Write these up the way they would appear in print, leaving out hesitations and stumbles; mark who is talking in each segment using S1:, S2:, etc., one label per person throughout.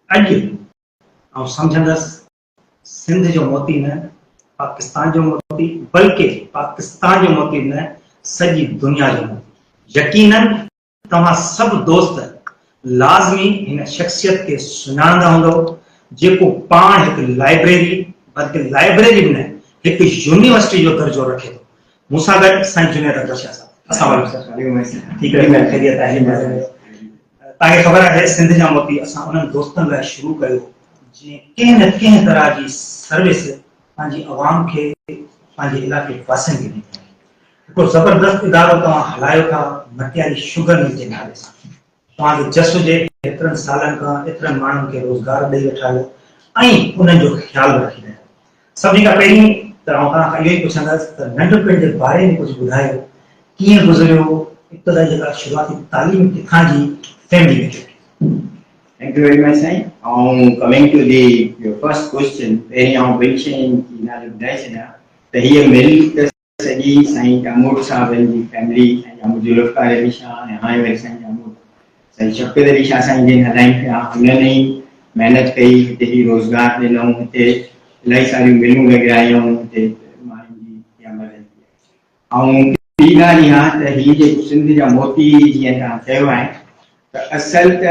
S1: अॼु सम्झंदसि सिंध जो मोती न पाकिस्तान जो मोती बल्कि पाकिस्तान जो मोती न सॼी दुनिया जो मोती। यकीनन तव्हां सभु दोस्त लाज़मी हिन शख्सियत खे सुञाणंदा हूंदव जेको पाण हिकु लाइब्रेरी बल्कि लाइब्रेरी बि न हिकु यूनिवर्सिटी जो दर्जो रखे थो। मूंसां गॾु साईं जुनेद अकबर शाह साहब। अस्सलाम वालेकुम। ठीक है, खैरियत आहे। तव्हांखे ख़बर आहे सिंध जा मोती असां उन्हनि दोस्तनि लाइ शुरू कयो जीअं कंहिं न कंहिं तरह जी सर्विस पंहिंजी आवाम खे पंहिंजे इलाइक़े वासियुनि खे ॾिनी। हिकिड़ो ज़बरदस्त इदारो तव्हां हलायो था मटियारी शुगर मिल जे नाले सां। तव्हांजो जस हुजे एतिरनि सालनि खां एतिरनि माण्हुनि खे रोज़गार ॾेई वेठा आहियो ऐं उन्हनि जो ख़्यालु रखी रहिया आहियो। सभिनी खां पहिरीं त आउं तव्हांखां इहो ई पुछंदुसि त नंढपण जे बारे में कुझु ॿुधायो, कीअं गुज़रियो, इब्तिदाई जेका शुरूआती तालीम किथां जी फैमिली में?
S2: Thank you very much, Sai. Coming to your first question, very mention that he married the Sagi Sai Jamur Sahab and the family and Jamur Julufkar Ali Shah and I were Sai Jamur. Sai Shakir Ali Shah Sai Din Halaim उन्होंने मेहनत कई ही रोजगार लेना होते लाई सारी मिलूं लगे आए होते मारी जी या मदद किया और पीला यहाँ ही जे सिंध जा मोती जी ता कयो है तो असल त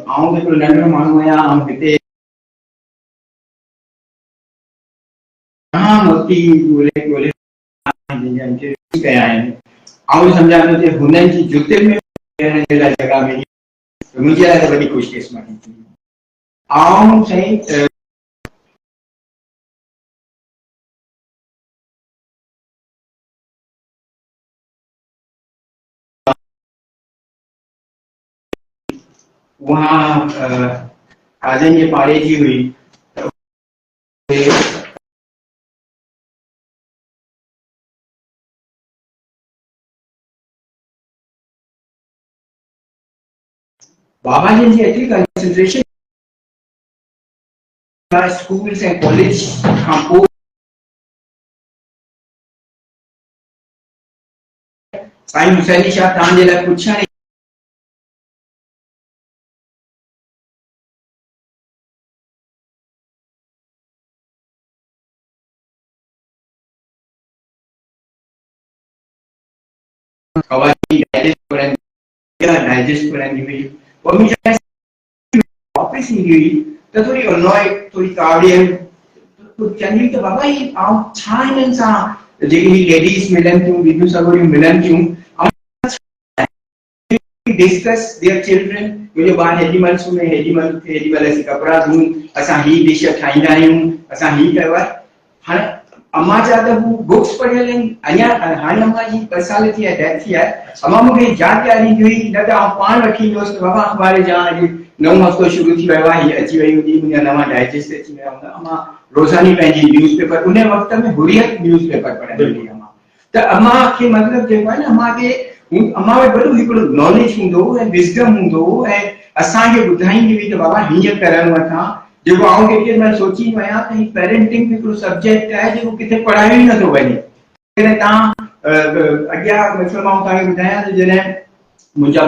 S2: आऊं हिकिड़ो नंढो माण्हू आहियां ऐं हिते मोती ॻोल्हे ॻोल्हे इंट्रोड्यूस कया आहिनि ऐं सम्झां थो कि हुननि जी जुतियुनि में वेहण जे लाइ जॻह मिली मुंहिंजे लाइ त वॾी ख़ुशकिस्मती थी। ऐं साईं वहाँ काजन जे पाड़े जी हुई बाबा जी एतिरी कंसंट्रेशन स्कूल्स ऐं कॉलेज खां पोइ साईं हुसैनी शाह तव्हांजे लाइ पुछण डाइजेस्ट करानी हुई और मुझे वापस ही हुई तो थोड़ी अनॉयड थोड़ी कावड़ियन तो चंदी तो बाबा ही आउं छा इन्हनि सां जेकी लेडीज मिलन थियूं दीदियूं सगोरियूं मिलन थियूं डिस्कस देयर चिल्ड्रन मुझे बार हेडीमल सुने हेडीमल ऐसे कपड़ा धूं असा ही डिश ठाईंदा आहियूं असा ही कयो आहे हाणे अम्मा जा त बुक्स पढ़ियल आहिनि अञा हाणे अम्मा जी 2 साल थी आहे डेथ थी आहे अम्मा मूंखे यादि ॾियारी हुई न त आउं पाण रखी ईंदुसि बाबा अख़बार जा अॼु नओं हफ़्तो शुरू थी वियो आहे हीअ अची वई हूंदी मुंहिंजा नवां डाइजेस्ट अची विया हूंदा अम्मा रोज़ानी पंहिंजी न्यूज़पेपर उन वक़्त में हुरियत न्यूज़पेपर पढ़ंदी हुई अम्मा त अम्मा खे मतिलबु जेको आहे न अम्मा खे अम्मा वटि वॾो हिकिड़ो नॉलेज हूंदो ऐं विज़डम हूंदो ऐं असांखे ॿुधाईंदी हुई त बाबा हीअं करणु वठां जेको आउं केॾी महिल सोचींदो आहियां त ही पेरेंटिंग हिकिड़ो सब्जेक्ट आहे जेको किथे पढ़ायो ई नथो वञे। तव्हां अॻियां मतिलबु मां तव्हांखे ॿुधायां त जॾहिं मुंहिंजा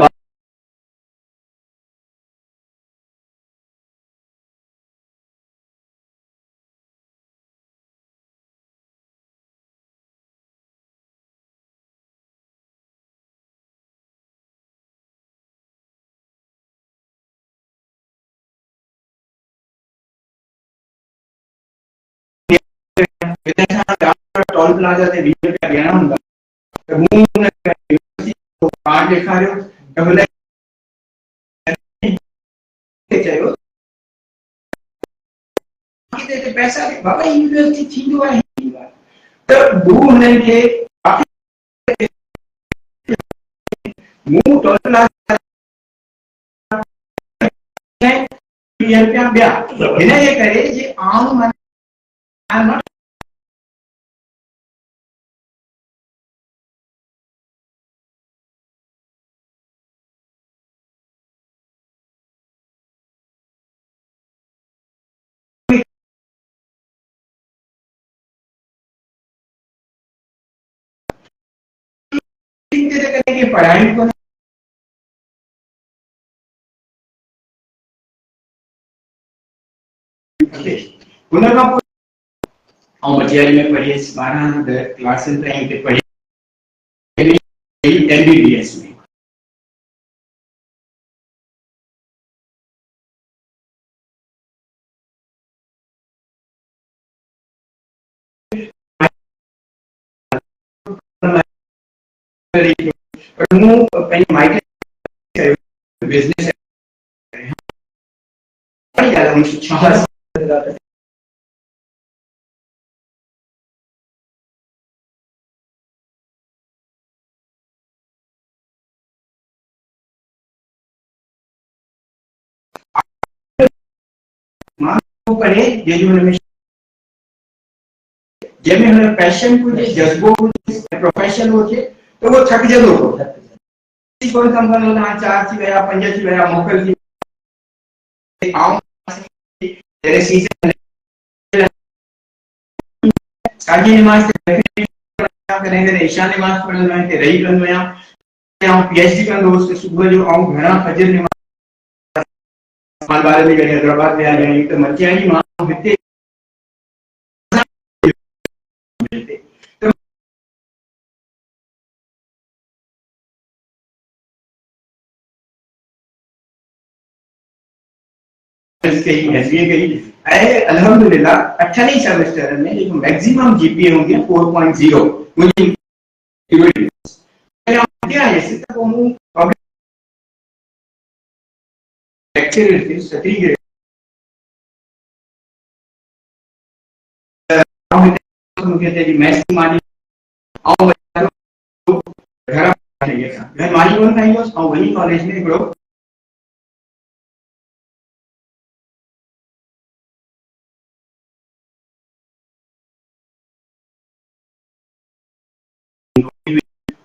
S2: टोल प्लाजा ते 20 रुपया ॾियणा हूंदा त मूं हुन कार्ड ॾेखारियो त हुन चयो किथे पैसा बाबा यूनिवर्सिटी थींदो आहे त मूं हुननि खे मूं टोल प्लाजा 20 रुपया ॿिया हिन जे करे जे आउं पढ़ाई हुन खां पोइ ऐं मटियारी में पढ़ी 12 क्लासनि ताईं हिते पढ़ी MBBS में। पर मूं पंहिंजे माइट बिज़नेस पढ़ी ॻाल्हि 1986 मां पढ़े जंहिंजो हुन में जंहिंमें हुन पैशन हुजे, जज़्बो हुजे, प्रोफेशन हुजे त उहो थकिजंदो कोन। कोन कमु कंदो तव्हां 4 थी विया 5 थी विया मोकल थी जॾहिं सीज़न साॼी नमाज़ कॾहिं कॾहिं इशा नमाज़ पढ़ंदो आहियां हिते रही कंदो आहियां ऐं PhD कंदो हुउसि सुबुह जो ऐं घणा फजर नमाज़ ॿार बि कॾहिं हैदराबाद विया आहियूं त मटियारी मां हिते कई एसबीए कई ऐं अल्हम्दुलिल्लाह 8 सेमेस्टर में जेको मैक्सिमम जीपीए हूंदी आहे 4.0 मुंहिंजी आयुसि त पोइ मूं लेक्चर थे 7वीं ग्रेड मूंखे तेरी मैथ्स मानी ऐं घर मानी कोन खाईंदो हुउसि ऐं वञी कॉलेज में हिकिड़ो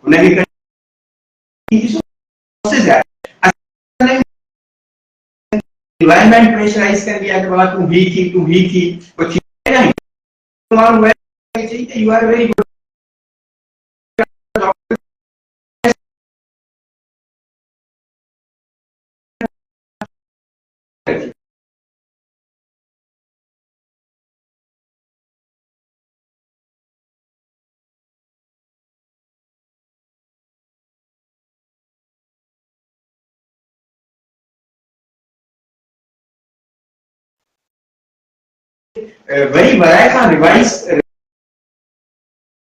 S2: हुनखे एनवायरनमेंट प्रेशराइज कर दिया कि बाबा तू ही थी वो थी नहीं मां चई त यू आर वेरी गुड वरी वराए खां रिवाइज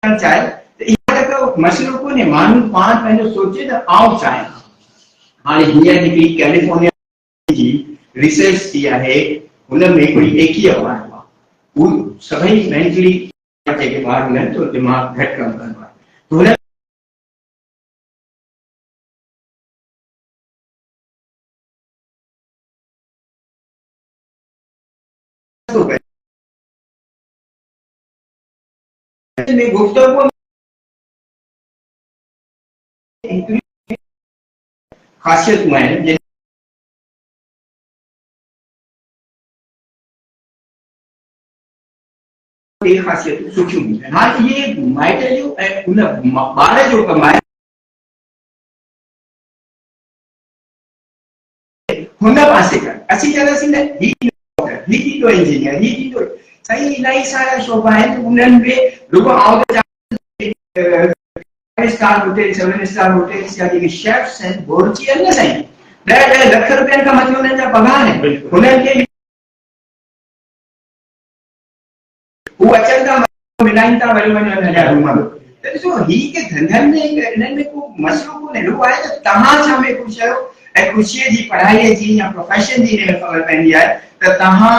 S2: करणु चाहे त इहा हिकु मसइलो कोन्हे माण्हू पाण पंहिंजो सोचे त आउं चाहियां हाणे हींअर हिकिड़ी कैलिफोर्निया जी रिसर्च थी आहे हुन में हिकिड़ी एकवीह ॿार हुआ उहे सभई मेंटली जेके ॿार हूंदा आहिनि त दिमाग़ घटि कमु कंदो आहे त हुन में गुफ्तगू ख़ासियतूं आहिनि ख़ासियतूं सुठियूं हूंदियूं आहिनि हाणे इहे माइट जो ऐं उन ॿार जो कमु आहे हुन पासे कर असीं चवंदासीं न ही थींदो इंजीनियर ही थींदो साईं इलाही सारा शोबा आहिनि उन्हनि में रुगो आउं त स्टार होटल 7 स्टार होटल्स या जेके शेफ्स आहिनि बोर्ची आहिनि न साईं 10 लख रुपयनि खां मथे हुननि जा पघार आहिनि हुननि खे हू अचनि था मिलाइनि था वरी वञनि अञा रूम में त ॾिसो ही के धंधनि में इन्हनि में को मसइलो कोन्हे रुगो आहे त तव्हां छा में ख़ुशि आहियो ऐं ख़ुशीअ जी पढ़ाईअ जी या प्रोफेशन जी हिन में ख़बर पवंदी आहे त तव्हां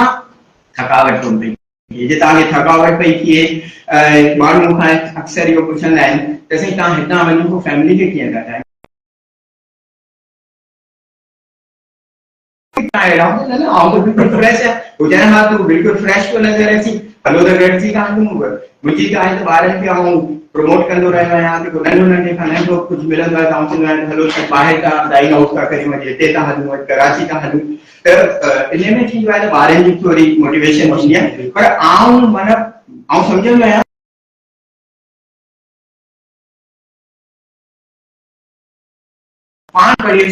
S2: थकावट कोन पई जे तव्हांखे थकावट पई थिए माण्हू मूंखां अक्सर इहो पुछंदा आहिनि त साईं तव्हां हितां वञो पोइ फैमिली खे कीअं था ठाहियो बिल्कुल फ्रेश है हुजण खां तूं बिल्कुल फ्रेश तो नज़र अची हलो त गॾु थी कान मुंहिंजी त आहे त ॿारनि खे आऊं प्रमोट कंदो रहियो आहियां त नंढो नंढे खां नंढो कुझु मिलंदो आहे त आऊं चवंदो आहियां हलो ॿाहिरि था डाइन आउट था करियूं अॼु हिते था हलूं अॼु कराची था हलूं त इन में थींदो आहे त ॿारनि जी थोरी मोटिवेशन थींदी आहे पर आऊं मतिलबु आऊं सम्झंदो आहियां पाण पढ़ी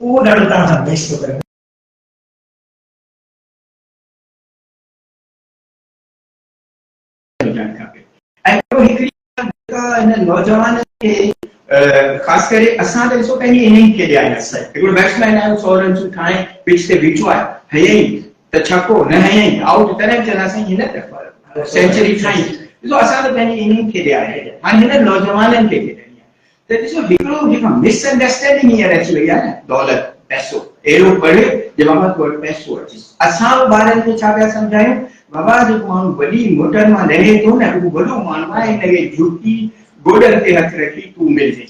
S1: उहो ॾाढो तव्हां सां मिस थो करे।
S2: हुजणु खपे। ऐं ॿियो हिकिड़ी ॻाल्हि हिन नौजवान खे ख़ासि करे असां त ॾिसो पंहिंजी इनिंग खेॾे आयासीं। हिकिड़ो बैट्समैन आहे 100 रन ठाणे पिच ते बीठो आहे, हयईं त छको, न हयईं आउट, तॾहिं बि चवंदासीं हिन त सेंचुरी ठाही। ॾिसो असां त पंहिंजी इनिंग खेॾे आया आहियूं, हाणे हिन नौजवाननि खे खेॾणी आहे। त ॾिसो हिकिड़ो जेका मिसअंडरस्टैंडिंग हींअर अची वई आहे न, दौलत पैसो अहिड़ो पढ़े जे बाबा तो वटि पैसो अचे। असां ॿारनि खे छा पिया सम्झायूं, बाबा जेको माण्हू वॾी मोटर मां लहे थो न, उहो वॾो माण्हू आहे, हिनखे झुकी गोॾनि ते हथ रखी तूं मिलजे।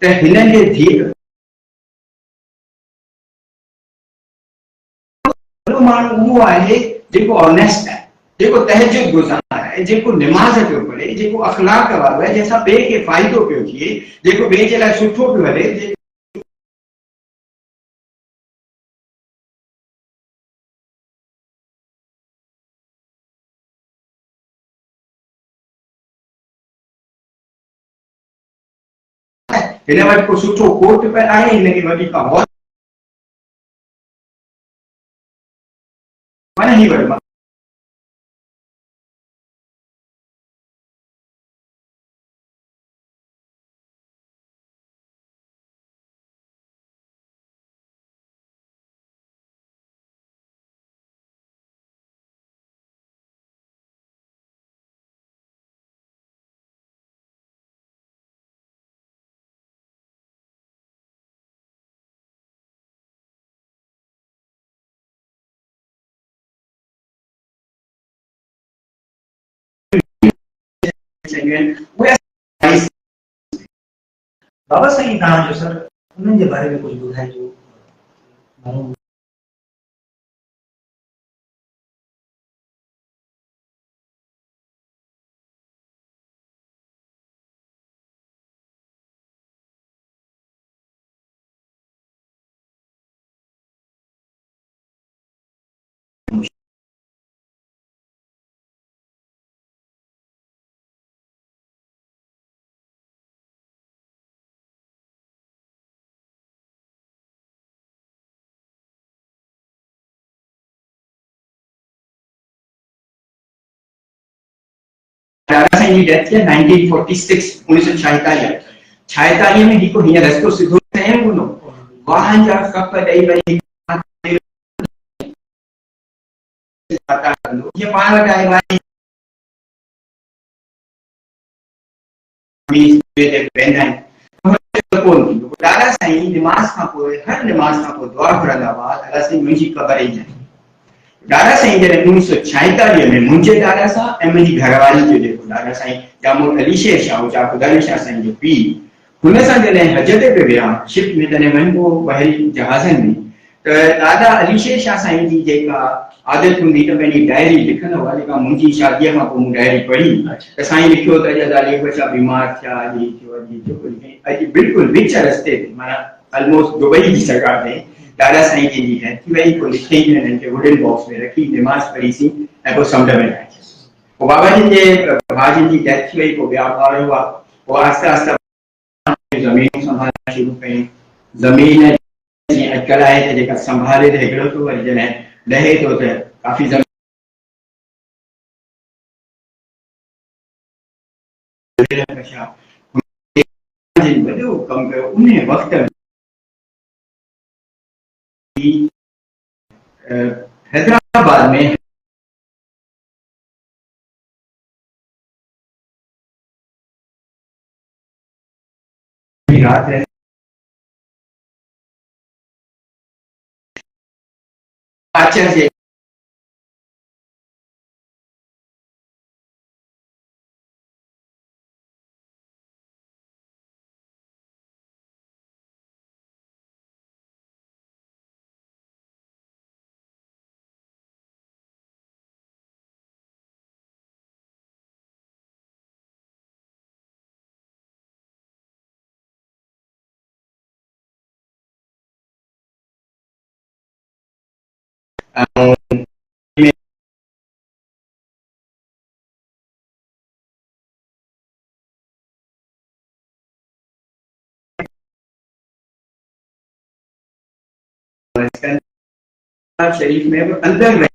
S2: त हिननि जे धीअ वॾो माण्हू उहो आहे जेको ऑनेस्ट आहे, जेको तहजुद गुज़ार आहे, जेको निमाज़ पियो पढ़े, जेको अखलाक वारो आहे, जंहिंसां ॿिए खे फ़ाइदो पियो थिए, जेको ॿिए जे लाइ सुठो पियो हले। हिन वटि को सुठो कोट पे आहे, हिनखे वॾी का वॉच माना ही वटि
S1: बाबा साईं तव्हांजो सर उन्हनि जे बारे में कुझु ॿुधाइजो।
S2: दादा साईं जी डेथ थी 1946 1946 में हिकु हीअं रस्तो सिधो ठहियो कोन, वाहन जा कप ॾेई वई ये पाण वटि आयो आहे वेंदा आहिनि। दादा साईं निमाज़ खां पोइ, हर निमाज़ खां पोइ दुआ घुरंदा हुआ, दादा साईं मुंहिंजी क़बर ई जाए। दादा साईं जॾहिं 1946 में मुंहिंजे दादा सां ऐं मुंहिंजी घरवारी जो जेको दादा साईं जामो अली शेर शाह हुजा, ख़ुदा शाह साईं जो पीउ, हुन सां जॾहिं हज ते पियो विया, शिप में तॾहिं वञिबो बहरी जहाज़नि में, त दादा अली शेर शाह साईं जी जेका आदत हूंदी त पंहिंजी डायरी लिखंदा हुआ, जेका मुंहिंजी शादीअ खां पोइ मूं डायरी पढ़ी त साईं लिखियो त अॼु अदाली बच्चा बीमार थिया, हीअ थियो, हीअ थियो, अॼु बिल्कुलु विच रस्ते ते माना ऑलमोस्ट दुबई जी जॻह ते दादा साईं जी डेथ थी वई। पोइ लिखी हिननि खे वुडन बॉक्स में रखी, निमाज़ पढ़ीसीं ऐं पोइ समुंड में लाहियोसीं। पोइ बाबा जिन जे भाउ जिन जी डेथ थी वई, पोइ ॿिया ॿार हुआ, पोइ आहिस्ते आहिस्ते ज़मीन संभालणु शुरू कयूं। ज़मीन जीअं अॼुकल्ह आहे त जेका संभाले त हिकिड़ो थो, वरी जॾहिं लहे थो त काफ़ी वॾो कमु कयो उन वक़्त हैदराबाद में रात आचार्य शरीफ में वो अंदर रहे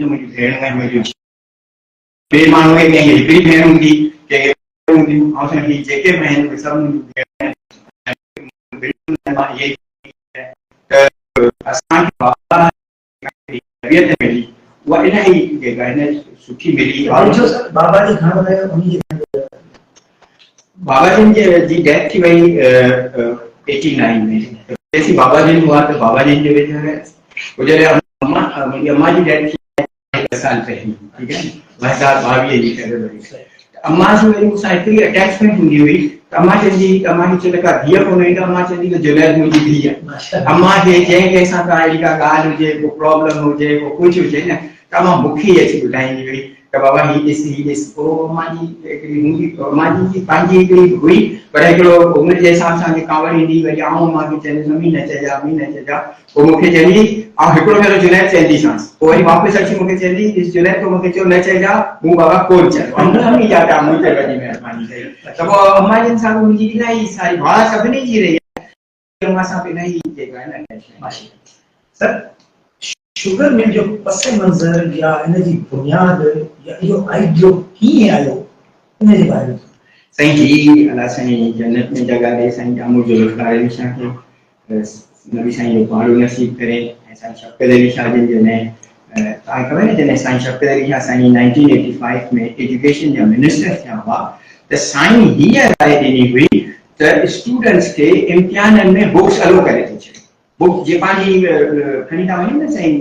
S2: मुझे भेड़ है मेरी फिर मानो है कि हिकड़ी भेड़ हूंदी के हूंदी और ही जेके बहन सब भेड़ बिल्कुल ये असां बाबा तबियत मिली वो इलाही गाने सुठी मिली और
S1: जो सर बाबा जी खान बनाए उन्हीं जी
S2: बाबा जी डेथ थी वही 89 में जैसे बाबा जी हुआ तो बाबा जी के बेचारे गुजरे मेरी अम्मा जी डेथ थी 10 साल पहले ठीक है वह साथ भाभी जी करे बड़ी अम्मा से मेरी मुसाइकिल अटैचमेंट हुई हुई अम्मा जी चले का दिया को नहीं अम्मा चली तो जुलैद मुझे दी है अम्मा जे जे के साथ आई का गाल हो जे को प्रॉब्लम हो जे को कुछ हो जे ना तमा मुखी है ची बुधाई हुई तो बाबा ही दिस ओ अम्मा जी एकड़ी हुई अम्मा जी पांजी एकड़ी हुई पर एकड़ो उम्र जे हिसाब सां कावड़ी दी वरी आऊं मां के चले जमीन न चजा वो मुखे चली आ एकड़ो मेरो जुलैद चंदी सांस वरी वापस अची मुखे चली इस जुलैद को मुखे चो न चजा हूं बाबा कोन चलो हम ही जाता मुझे वडी मेहरबानी कई तो वो अम्मा जी सां मुझी इलाही सारी भाड़ा सभिनी जी रही है अम्मा सां पे नहीं जेका है ना
S1: सर शुगर मिल जो पस मंजर या इनजी बुनियाद या यो आइडियो कीअं आयो इनजे बारे में
S2: साईं जी अल्लाह साईं जन्नत में जगह दे साईं जामू जो लुत्फारे शाह के नबी साईं जो पाड़ो नसीब करे साईं शफ़क़त अली शाह जिन जो ने तव्हांखे ख़बर न जॾहिं साईं शफ़क़त अली शाह साईं 1985 में एजुकेशन जा मिनिस्टर थिया हुआ त साईं हीअ राय ॾिनी हुई त स्टूडेंट्स के इम्तिहाननि में बुक्स अलो करे थी छॾे बुक जे पंहिंजी खणी था वञनि न साईं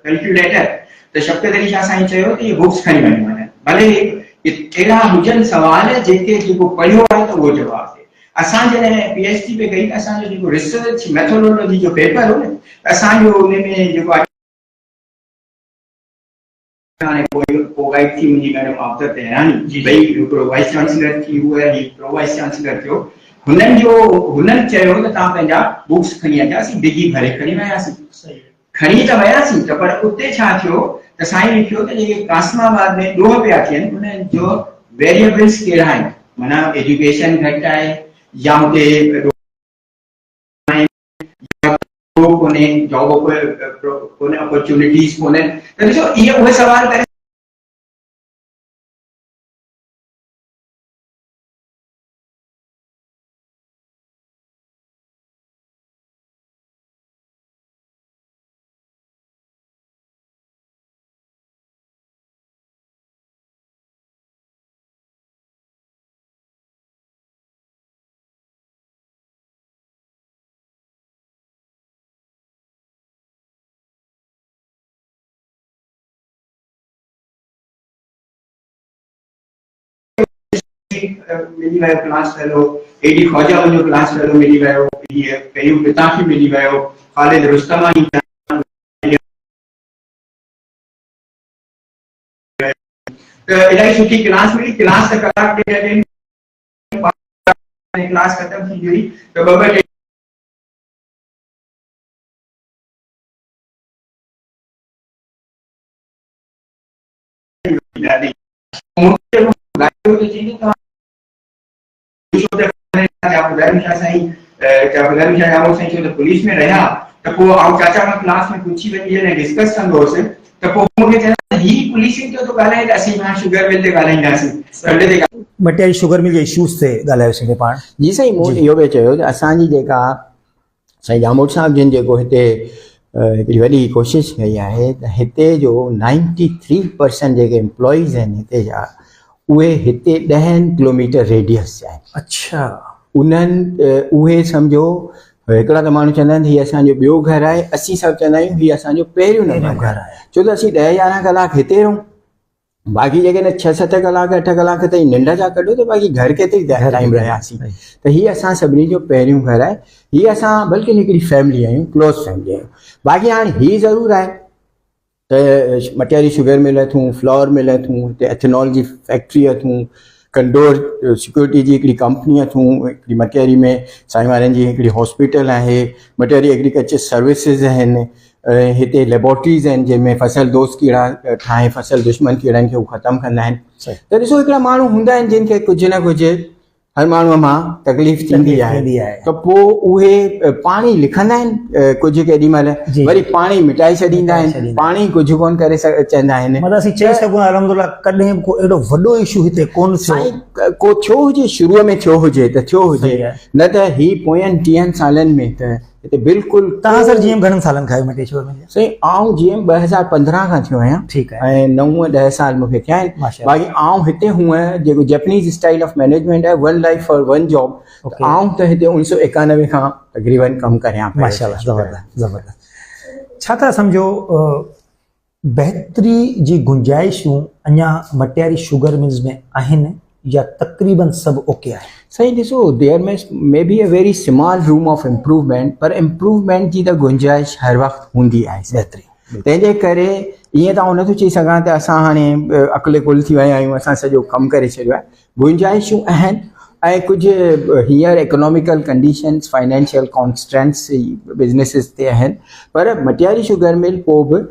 S2: कैलकुलेटर त शफ़क़त अली शाह साईं चयो त इहे बुक्स खणी वञनि भले कहिड़ा हुजनि सवाल जेके जेको पढ़ियो आहे त उहो जवाबु ॾे असां जॾहिं पीएचडी पे कई त असांजो जेको रिसर्च मेथोडोलॉजी जो पेपर हो न असांजो उन में जेको को वाइट थी मुंहिंजी मैडम आफ़्टर तेहरानी भई हिकिड़ो वाइस चांसलर थी उहा ही प्रो वाइस चांसलर थियो हुननि चयो त तव्हां पंहिंजा बुक्स खणी अचासीं डिगी भरे खणी वियासीं खणी त वियासीं त पर उते छा थियो त साईं लिखियो त जेके कासमाबाद में ॾोह पिया थियनि उन्हनि जो वेरिएबल्स कहिड़ा आहिनि माना एजुकेशन घटि आहे या हुते कोन्हे जॉब कोन्हे अपॉर्चुनिटीज़ कोन्हे त ॾिसो इहे उहे सवाल करे मिली वियो क्लास फेलो एडी ख्वाजा मुंहिंजो क्लास फेलो मिली वियो हीअ कयूं पिताखी मिली वियो ख़ालिद रुस्तमानी त इलाही सुठी क्लास मिली क्लास त कलाक ॾेढ क्लास ख़तम थी हुई त ॿ पुलिस में रहा तो को आउं चाचा का क्लास में पूछी वही ने डिस्कस कंदोस तो को मुझे चला ही पुलिसिंग तो गाले असी ना शुगर मिल ते गालाईंदासी संडे ते
S3: बटे शुगर मिल जे इश्यूज ते गालायोसीं पाण
S4: जी साईं मूं इहो बि चयो त असांजी जेका साईं जामोद साहब जिन जेको हिते हिकिड़ी वॾी कोशिशि कई आहे त हिते जो 93% जेके एम्प्लॉइज़ आहिनि हिते जा उहे हिते 10 किलोमीटर रेडियस जा आहिनि
S3: अच्छा
S4: उन्हनि उहे सम्झो हिकिड़ा त माण्हू चवंदा आहिनि हीअ असांजो ॿियो घरु आहे, असीं सभु चवंदा आहियूं हीअ असांजो पहिरियों नंबर घरु आहे, छो त असीं 10-11 कलाक हिते रहूं, बाक़ी जेकॾहिं 6-7 कलाक 8 कलाक ताईं निंड जा कढो त बाक़ी घर केतिरी टाइम रहियासीं, त हीअ असां सभिनी जो पहिरियों घरु आहे, हीअ असां बल्कि हिकिड़ी फैमिली आहियूं, क्लोज़ फैमिली आहियूं। बाक़ी हाणे हीअ ज़रूरु आहे त मटियारी शुगर मिल अथूं, फ्लोर मिल अथूं, हिते एथेनॉल जी फैक्ट्री अथूं, कंडोर सिक्योरिटी जी हिकिड़ी कंपनी अथूं, हिकिड़ी मटियारी में साईं वारनि जी हिकिड़ी हॉस्पिटल आहे, मटियारी एग्रीकल्चर सर्विसिस आहिनि, हिते लेबोरेटरीज़ आहिनि जंहिंमें फसल दोस्त कीड़ा ठाहे फसल दुश्मन कीड़नि खे उहे ख़तमु कंदा आहिनि। त ॾिसो हिकिड़ा माण्हू हूंदा आहिनि जिन खे कुझु न कुझु हर माण्हूअ मां तकलीफ़ थींदी आहे, त पोइ उहे पाणी लिखंदा आहिनि कुझु केॾी महिल, वरी पाणी मिटाए छॾींदा आहिनि, पाणी कुझु कोन करे चवंदा आहिनि।
S3: मतिलबु असीं चई सघूं अल्हम्दुलिल्लाह कॾहिं को एॾो वॾो इशू हिते कोन थियो,
S4: को थियो हुजे शुरूअ में थियो हुजे त थियो हुजे, न त ही पोयनि 10 सालनि में त हिते बिल्कुलु।
S3: तव्हां सर जीएम घणनि सालनि खां आहियो मटियारी शुगर मिल?
S4: साईं आउं जीएम 2015 खां थियो आहियां,
S3: ठीकु आहे,
S4: ऐं 9-10 साल मूंखे थिया आहिनि। बाक़ी आउं हिते हूअं जेको जैपनीज़ स्टाइल ऑफ मैनेजमेंट आहे, 1 लाइफ फॉर 1 जॉब, आउं त हिते 1991 खां तक़रीबन कमु करियां पियो।
S3: माशाल्लाह, ज़बरदस्त। छा था सम्झो बहितरी जी गुंजाइशूं अञा मटियारी शुगर मिल्स में आहिनि या तक़रीबन सभु ओके आहे?
S4: साईं ॾिसो, देयर में be a very small room of improvement, पर इम्प्रूवमेंट जी त गुंजाइश हर वक़्तु हूंदी आहे बहितरी। तंहिंजे करे ईअं त आउं नथो चई सघां त असां हाणे अकुल कुल थी विया आहियूं, असां सॼो कमु करे छॾियो आहे, गुंजाइशूं आहिनि, ऐं कुझु हींअर इकोनॉमिकल कंडीशन्स फाइनेंशियल कॉन्स्टेंट्स बिज़नेसिस ते आहिनि, पर मटियारी शुगर मिल पोइ बि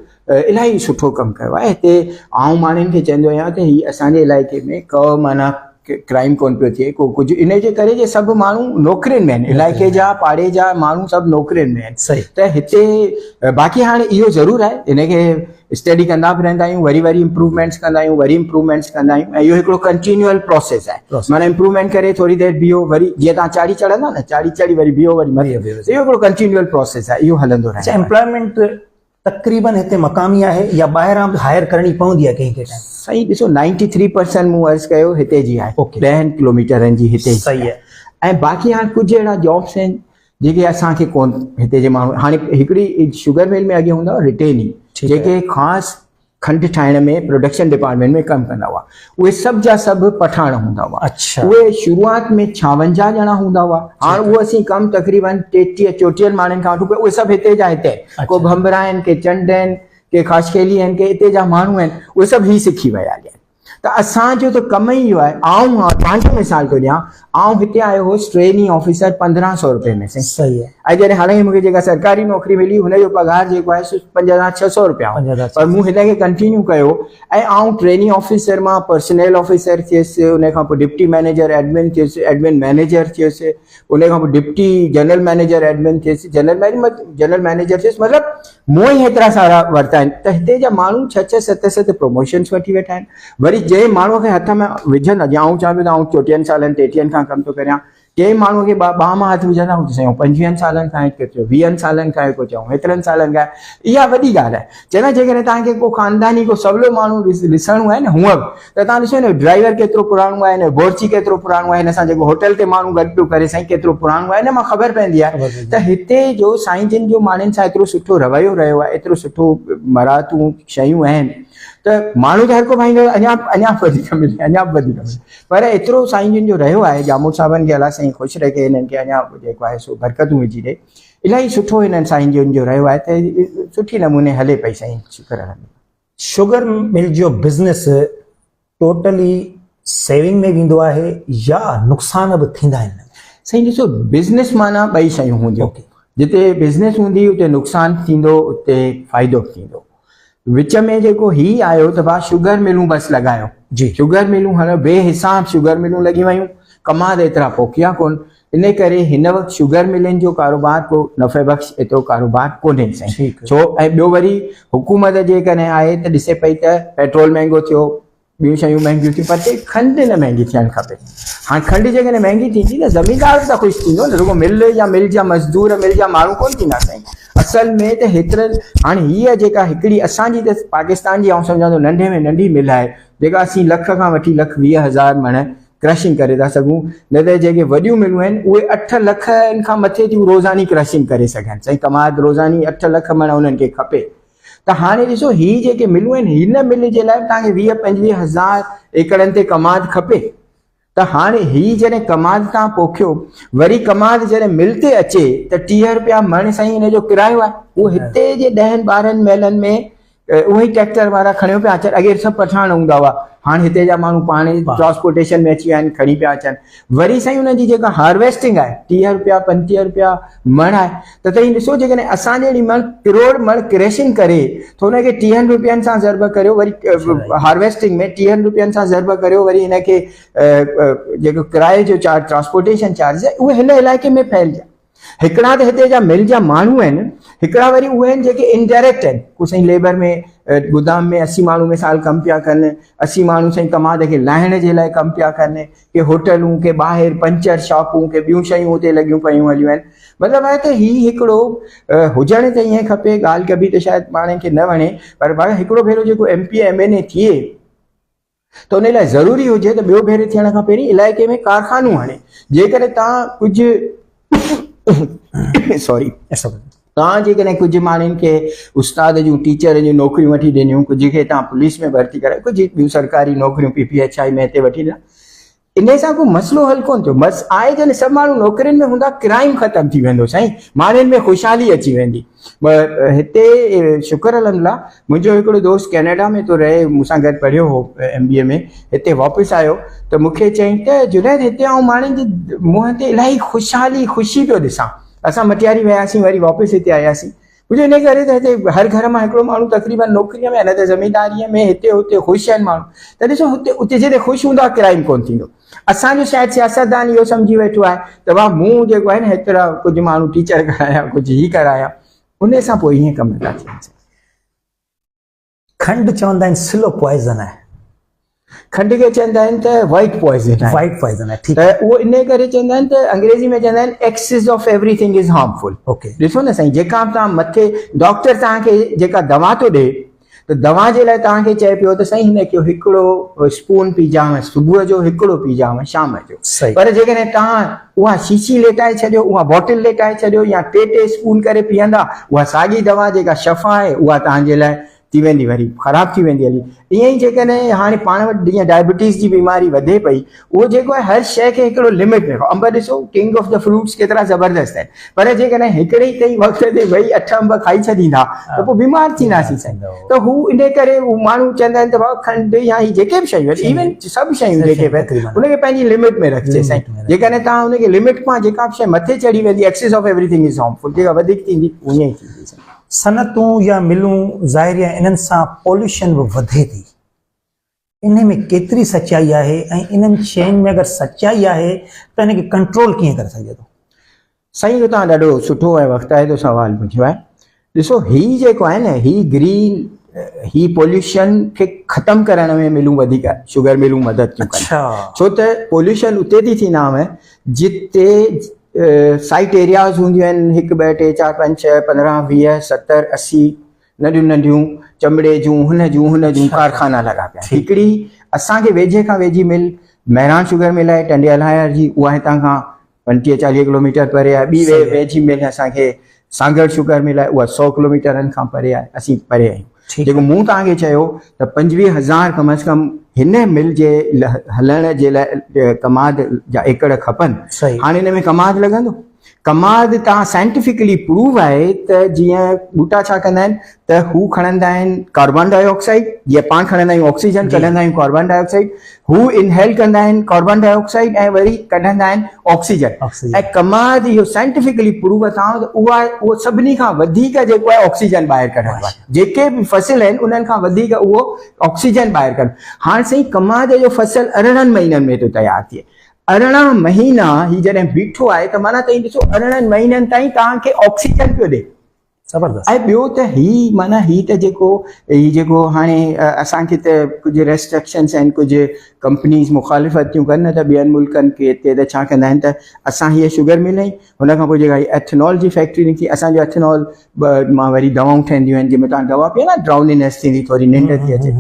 S4: इलाही सुठो कमु कयो आहे। हिते आउं माण्हुनि खे चवंदो आहियां त हीअ असांजे इलाइक़े में को माना क्राइम कोन पियो थिए, को कुझु इन जे करे जे सभु माण्हू नौकरियुनि में आहिनि, इलाइक़े जा पाड़े जा माण्हू सभु नौकरियुनि में आहिनि।
S3: सही।
S4: त हिते बाक़ी हाणे इहो ज़रूरु आहे, इनखे स्टडी कंदा बि रहंदा आहियूं, वरी इम्प्रूवमेंट्स कंदा आहियूं, वरी इम्प्रूवमेंट्स कंदा आहियूं, ऐं इहो हिकिड़ो कंटिन्यूअल प्रोसेस आहे। माना इम्प्रूवमेंट करे थोरी देरि बीहो, वरी जीअं तव्हां चाढ़ी चढ़ंदा न, चाढ़ी चढ़ी वरी बीहो, वरी मरी, इहो हिकिड़ो कंटिन्यूअल प्रोसेस आहे, इहो हलंदो रहे।
S3: एम्प्लॉयमेंट तक़रीबन हिते मक़ामी आहे या ॿाहिरां बि हायर करणी पवंदी आहे कंहिं टाइम?
S4: साईं ॾिसो 93% मूं अर्ज़ु कयो हिते जी आहे, 10 किलोमीटरनि जी हिते
S3: सही आहे,
S4: ऐं बाक़ी हाणे कुझु अहिड़ा जॉब्स आहिनि जेके असांखे कोन हिते जे माण्हू, हाणे हिकिड़ी शुगर मिल में अॻे हूंदा हुआ रिटेनी, जेके ख़ासि खंडु ठाहिण में प्रोडक्शन डिपार्टमेंट में कमु कंदा हुआ, उहे सभु जा सभु पठाण हूंदा हुआ।
S3: अच्छा।
S4: उहे शुरूआति में 56 ॼणा हूंदा हुआ, हाणे उहो असीं कमु तक़रीबन 33-34 माण्हुनि खां वठी पियो, उहे सभु हिते जा हिते, को भंबरा आहिनि, के चंड आहिनि, के ख़ासकेली आहिनि, के हिते जा माण्हू आहिनि, उहे सभु ही सिखी विया आहिनि। त असांजो त कमु ई इहो आहे। आउं तव्हांखे मिसाल थो ॾियां, आउं हिते आयो हुउसि ट्रेनी ऑफिसर 1500 रुपए में।
S3: सही आहे।
S4: ऐं जॾहिं हाणे मूंखे जेका सरकारी नौकिरी मिली हुनजो पघार जेको आहे 5600 रुपया, पर मूं हिनखे कंटिन्यू कयो, ऐं आउं ट्रेनी ऑफिसर मां पर्सनल ऑफिसर थियुसि, उन खां पोइ डिप्टी मैनेजर एडमिन थियुसि, एडमिन मैनेजर थियुसि, उन खां पोइ डिप्टी जनरल मैनेजर एडमिन थियुसि, जनरल मैनेजर थियुसि, मतिलबु मूं ई हेतिरा सारा वरिता आहिनि। त हिते जा माण्हू 6-6 7-7 प्रमोशन्स वठी वेठा आहिनि। वरी जंहिं माण्हूअ खे हथ में विझनि, अॼु आउं चवां पियो त आउं 34 सालनि 33 खां कमु थो करियां, कंहिं माण्हूअ खे ॿाह मां हथ विझंदा हूं साईं 25 सालनि खां, हिकु चयो 20 सालनि खां, हिकु चऊं हेतिरनि सालनि खां, इहा वॾी ॻाल्हि आहे। चवंदा जेकॾहिं तव्हांखे को ख़ानदानी को सवलो माण्हू ॾिसणो आहे न हूअं बि, त तव्हां ॾिसो न ड्राइवर केतिरो पुराणो आहे, न बोर्ची केतिरो पुराणो आहे, हिन सां जेको होटल ते माण्हू गॾु पियो करे साईं केतिरो पुराणो आहे, न मां ख़बर पवंदी आहे। त हिते जो साईं जिन जो माण्हुनि सां एतिरो सुठो रवैयो रहियो आहे, एतिरो सुठो मरातूं शयूं आहिनि, त माण्हू त हर को भाईंदो अञा वधीक मिले, अञा वधीक मिले, पर एतिरो साईं जिन जो रहियो आहे, जामूद साहिबनि खे अलाह साईं ख़ुशि रखे, हिननि खे अञा जेको आहे सो बरकतूं विझी ॾे, इलाही सुठो हिननि साईं जिन जो रहियो आहे, त सुठी नमूने हले पई साईं, शुक्र आहे।
S3: शुगर मिल जो बिज़नेस टोटली सेविंग में वेंदो आहे या नुक़सान बि थींदा आहिनि?
S4: साईं ॾिसो, बिज़नेस माना ॿई शयूं हूंदियूं, जिते बिज़नेस हूंदी उते नुक़सानु थींदो, उते फ़ाइदो बि थींदो। विच में जेको ही आयो त भाउ शुगर मिलूं बसि लॻायो जी, शुगर मिलूं हलो बेहिसाब शुगर मिलूं लॻी वयूं, कमाद एतिरा पोखिया कोन, इन करे हिन वक़्तु शुगर मिलनि जो कारोबार को नफ़े बख़्श एतिरो कारोबार कोन्हे साईं। छो ऐं ॿियो वरी हुकूमत जेकॾहिं आहे त ॾिसे पई त पेट्रोल महांगो थियो, ॿियूं शयूं महांगियूं थियूं, पर खंडु न महांगी थियणु खपे। हाणे खंडु जेकॾहिं महांगी थींदी त ज़मीनदार त ख़ुशि थींदो न, रुॻो मिल या मिल जा मज़दूर, मिल जा माण्हू कोन थींदा साईं। असल में त हेतिरनि, हाणे हीअ जेका हिकिड़ी असांजी त पाकिस्तान जी आउं सम्झां थो नंढे में नंढी मिल आहे, जेका असीं लख खां वठी 1,20,000 मण क्रशिंग करे था सघूं, न त जेके वॾियूं मिलूं आहिनि उहे 8 लख खां मथे थियूं रोज़ानी क्रशिंग करे सघनि। साईं कमाद रोज़ानी 8 लख मण उन्हनि खे खपे। त हाणे ॾिसो ही जेके मिलूं आहिनि हिन मिल जे लाइ तव्हांखे 20-25 हज़ार एकड़नि ते कमाद खपे। त हाणे ही जॾहिं कमाद तव्हां पोखियो, वरी कमाद जॾहिं मिल ते अचे त 30 रुपया मण साईं हिन जो किरायो आहे। उहो हिते जे 10-12 मेलनि में उहे ई ट्रैक्टर वारा खणी पिया अचनि। अॻे सभु पठाण हूंदा हुआ, हाणे हिते जा माण्हू पाण ट्रांसपोर्टेशन में अची विया आहिनि, खणी पिया अचनि। वरी साईं हुनजी जेका हार्वेस्टिंग आहे 30 रुपया 35 रुपया मण आहे। त तव्हां ॾिसो जेकॾहिं असां जहिड़ी मण किरोड़ मण क्रशिंग करे त हुनखे 30 रुपयनि सां ज़रब करियो, वरी हार्वेस्टिंग में 30 रुपयनि सां ज़रब करियो, वरी हिनखे जेको किराए जो चार्ज ट्रांसपोर्टेशन चार्ज आहे उहे हिन इलाइक़े में फैलिजा। हिकिड़ा त हिते जा मिल जा माण्हू आहिनि, हिकिड़ा वरी उहे आहिनि जेके इनडायरेक्ट आहिनि। को साईं लेबर में गोदाम में 80 माण्हू मिसाल कमु पिया कनि, 80 माण्हू साईं कमाद खे लाहिण जे लाइ कमु पिया कनि, के होटलूं, के ॿाहिरि पंचर शॉपूं, के ॿियूं शयूं हुते लॻियूं पियूं हलियूं आहिनि। मतिलबु आहे त ही हिकिड़ो हुजण त ईअं खपे, ॻाल्हि कबी त शायदि पाण खे न वणे, पर भाई हिकिड़ो भेरो जेको MP MNA थिए त उन लाइ ज़रूरी हुजे त ॿियो भेरे थियण खां पहिरीं इलाइक़े में कारखानूं हाणे। जेकॾहिं तव्हां कुझु सॉरी तव्हां जेकॾहिं कुझु माण्हुनि खे उस्ताद जूं टीचर जूं नौकरियूं वठी ॾिनियूं, कुझु खे तव्हां पुलिस में भर्ती करायो, कुझु ॿियूं सरकारी नौकरियूं PPHI में हिते वठी ॾिना, इन सां को मसइलो हल कोन थियो। बसि आहे जॾहिं सभु माण्हू नौकरियुनि में हूंदा, क्राइम ख़तमु थी वेंदो साईं, माण्हुनि में ख़ुशहाली अची वेंदी। हिते शुक्र अल्हम्दुलिल्लाह मुंहिंजो हिकिड़ो दोस्त कैनेडा में तो रहे, मूंसां गॾु पढ़ियो हो MBA में, हिते वापसि आयो त मूंखे चयईं त जुनैद हिते आउं माण्हुनि जे मुंहं ते इलाही ख़ुशहाली ख़ुशी पियो ॾिसां। असां मटियारी वियासीं, वरी वापसि हिते आयासीं। मुंहिंजो इन करे त हिते हर घर मां हिकिड़ो माण्हू तक़रीबन नौकरीअ में, न त ज़मीनदारीअ में, हिते हुते ख़ुशि आहिनि माण्हू। त ॾिसो उते जिते ख़ुशि हूंदा क्राइम कोन थींदो। असांजो शायदि सियासतदान इहो सम्झी वेठो आहे त वाह मूं जेको आहे न हेतिरा कुझु माण्हू टीचर कराया, कुझु ही कराया, उन सां पोइ ईअं कम था थियनि।
S3: खंडु चवंदा आहिनि स्लो पॉइज़न आहे,
S4: खंड खे चवंदा आहिनि त वाइट पॉइज़न आहे।
S3: वाइट पॉइज़न आहे, ठीकु
S4: त उहो इन करे चवंदा आहिनि त अंग्रेज़ी में चवंदा आहिनि excess of everything is harmful.
S3: Okay,
S4: ॾिसो न साईं, जेका तव्हां मथे डॉक्टर तव्हांखे जेका दवा थो ॾे, त दवा जे लाइ तव्हांखे चए पियो त साईं हिन खे हिकिड़ो स्पून पीजांव सुबुह जो, हिकिड़ो पीजांव शाम जो।
S3: सही।
S4: पर जेकॾहिं तव्हां उहा शीशी लेटाए छॾियो, उहा बॉटल लेटाए छॾियो, या 3 स्पून करे पीअंदा, उहा साॻी दवा जेका शफ़ा आहे उहा तव्हांजे लाइ थी वेंदी, वरी ख़राबु थी वेंदी हली। ईअं ई जेकॾहिं हाणे पाण वटि जीअं डायबिटीज़ जी बीमारी वधे पई, उहो जेको आहे हर शइ खे हिकिड़ो लिमिट में। अंब ॾिसो, किंग ऑफ द फ्रूट्स केतिरा ज़बरदस्त आहिनि, पर जेकॾहिं हिकिड़े ई कई वक़्त ते वेही 8 अंब खाई छॾींदा त पोइ बीमार थींदासीं साईं। त हू इन करे माण्हू चवंदा आहिनि त भाउ खंडु या ही जेके बि शयूं आहिनि, इवन सभु शयूं जेके बि आहिनि, उनखे पंहिंजी लिमिट में रखिजे साईं। जेकॾहिं तव्हां उनखे लिमिट खां जेका बि शइ मथे चढ़ी वेंदी, excess of everything is harmful, जेका वधीक थींदी उअं ई थींदी साईं।
S3: सनतूं या मिलूं ज़ाहिर आहे इन्हनि सां पॉल्यूशन बि वधे थी, इन में केतिरी सचाई आहे ऐं इन्हनि शयुनि में अगरि सचाई आहे त इनखे कंट्रोल कीअं करे सघे थो?
S4: साईं इहो तव्हां ॾाढो सुठो ऐं वक़्ताइदो सुवालु पुछियो आहे। ॾिसो ही जेको आहे न, ही ग्रीन ही पॉल्यूशन खे ख़तमु करण में मिलूं वधीक शुगर मिलूं मदद थियूं कनि। छो त पॉल्यूशन उते थी थींदा जिते साइट एरियाज़ हूंदियूं आहिनि, 1 2 3 4 5 6 15 20 70 80 नंढियूं नंढियूं चमड़े जूं हुन जूं कारखाना लॻा पिया। हिकिड़ी असांखे वेझे खां वेझी मिल महिराण शुगर मिल आहे टंडियल हायर जी, उहा हितां खां 35-40 किलोमीटर परे आहे। ॿी वेझी मिल असांखे सांगड़ शुगर मिल आहे, उहा 100 किलोमीटरनि खां परे आहे, असीं परे आहियूं। जेको मूं तव्हांखे चयो त 25,000 कम अज़ कम हिन मिल जे हलण जे लाइ कमाद जा एकड़ खपनि। हाणे हिन में कमाद लॻंदो? कमाद तव्हां साइंटिफिकली प्रूव आहे त जीअं ॿूटा छा कंदा आहिनि त हू खणंदा आहिनि कार्बन डाइऑक्साइड, जीअं पाण खणंदा आहियूं ऑक्सीजन, कढंदा आहियूं कार्बन डाइऑक्साइड, हू इनहेल कंदा आहिनि कार्बन डाइऑक्साइड ऐं वरी कढंदा आहिनि ऑक्सीजन। ऐं कमाद इहो साइंटिफिकली प्रूव अथव त उहो सभिनी खां वधीक जेको आहे ऑक्सीजन ॿाहिरि कढंदो आहे। जेके बि फसल आहिनि उन्हनि खां वधीक उहो ऑक्सीजन ॿाहिरि कढंदो। हाणे साईं कमाद जो फसल 18 महीननि में थो तयारु थिए। 18 महीना ही जॾहिं बीठो आहे त माना तव्हां ॾिसो 18 महीननि ताईं तव्हांखे ऑक्सीजन पियो ॾे। ज़बरदस्त। ऐं ॿियो त ही त जेको हाणे असांखे त कुझु रेस्ट्रिक्शन्स आहिनि, कुझु कंपनीज़ मुखालिफ़त थियूं कनि न त ॿियनि मुल्कनि खे हिते त छा कंदा आहिनि त असां हीअ शुगर मिल आई, हुन खां पोइ जेका एथेनॉल जी फैक्ट्री निकिती, असांजो एथेनॉल मां वरी दवाऊं ठहंदियूं आहिनि, जंहिंमें तव्हां दवा पीओ न ड्राउनीनेस थींदी, थोरी निंड थी अचे।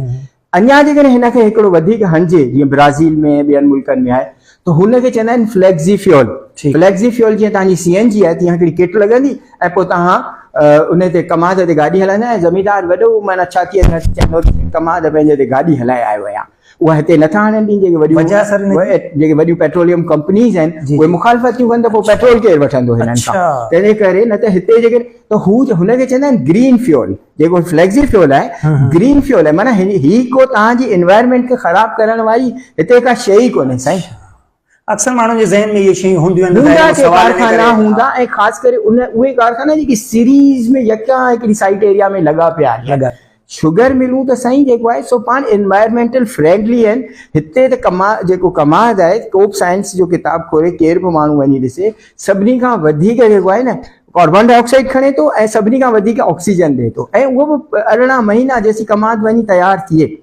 S4: अञा जेकॾहिं हिनखे हिकिड़ो वधीक हणिजे जीअं ब्राज़ील में ॿियनि मुल्कनि में आहे त हुनखे चवंदा आहिनि फ्लेक्सी फ्यूल। फ्लेक्सी फ्यूल जीअं तव्हांजी CNG आहे तीअं हिकिड़ी किट लॻंदी ऐं पोइ तव्हां उन ते कमाद ते गाॾी हलाईंदा ऐं ज़मीनदार वॾो माना छा थी चवंदो कमाद पंहिंजे ते गाॾी हलाए आयो आहियां। उहा हिते नथा आणनि ॾींहं जेके वॾियूं पेट्रोलियम कंपनीज़ आहिनि उहे मुखालफ़त थियूं कनि त पोइ पेट्रोल केरु वठंदो हिननि खां। तंहिंजे करे न त हिते जेके त हू हुनखे चवंदा आहिनि ग्रीन फ्यूल। जेको फ्लेक्सी फ्यूल आहे ग्रीन फ्यूल आहे, माना ही को तव्हांजी इन्वायरमेंट खे ख़राबु करण वारी हिते का शइ ई कोन्हे साईं।
S3: अक्सर माण्हुनि जे ज़हन में इहे शयूं हूंदियूं
S4: कारखाना हूंदा ऐं ख़ासि करे उहे कारखाना जेकी सीरीज़ में यका हिकिड़ी साइट एरिया में लॻा पिया आहिनि। शुगर मिलूं त साईं जेको आहे सो पाण इन्वायरमेंटल फ्रेंडली आहिनि। हिते त जेको कमाद आहे कोप साइंस जो किताब खोले केरु बि माण्हू वञी ॾिसे सभिनी खां वधीक जेको आहे न कार्बन डाइऑक्साइड खणे थो ऐं सभिनी खां वधीक ऑक्सीजन ॾिए थो ऐं उहो बि 18 महीना जेसीं कमाद वञी तयारु थिए।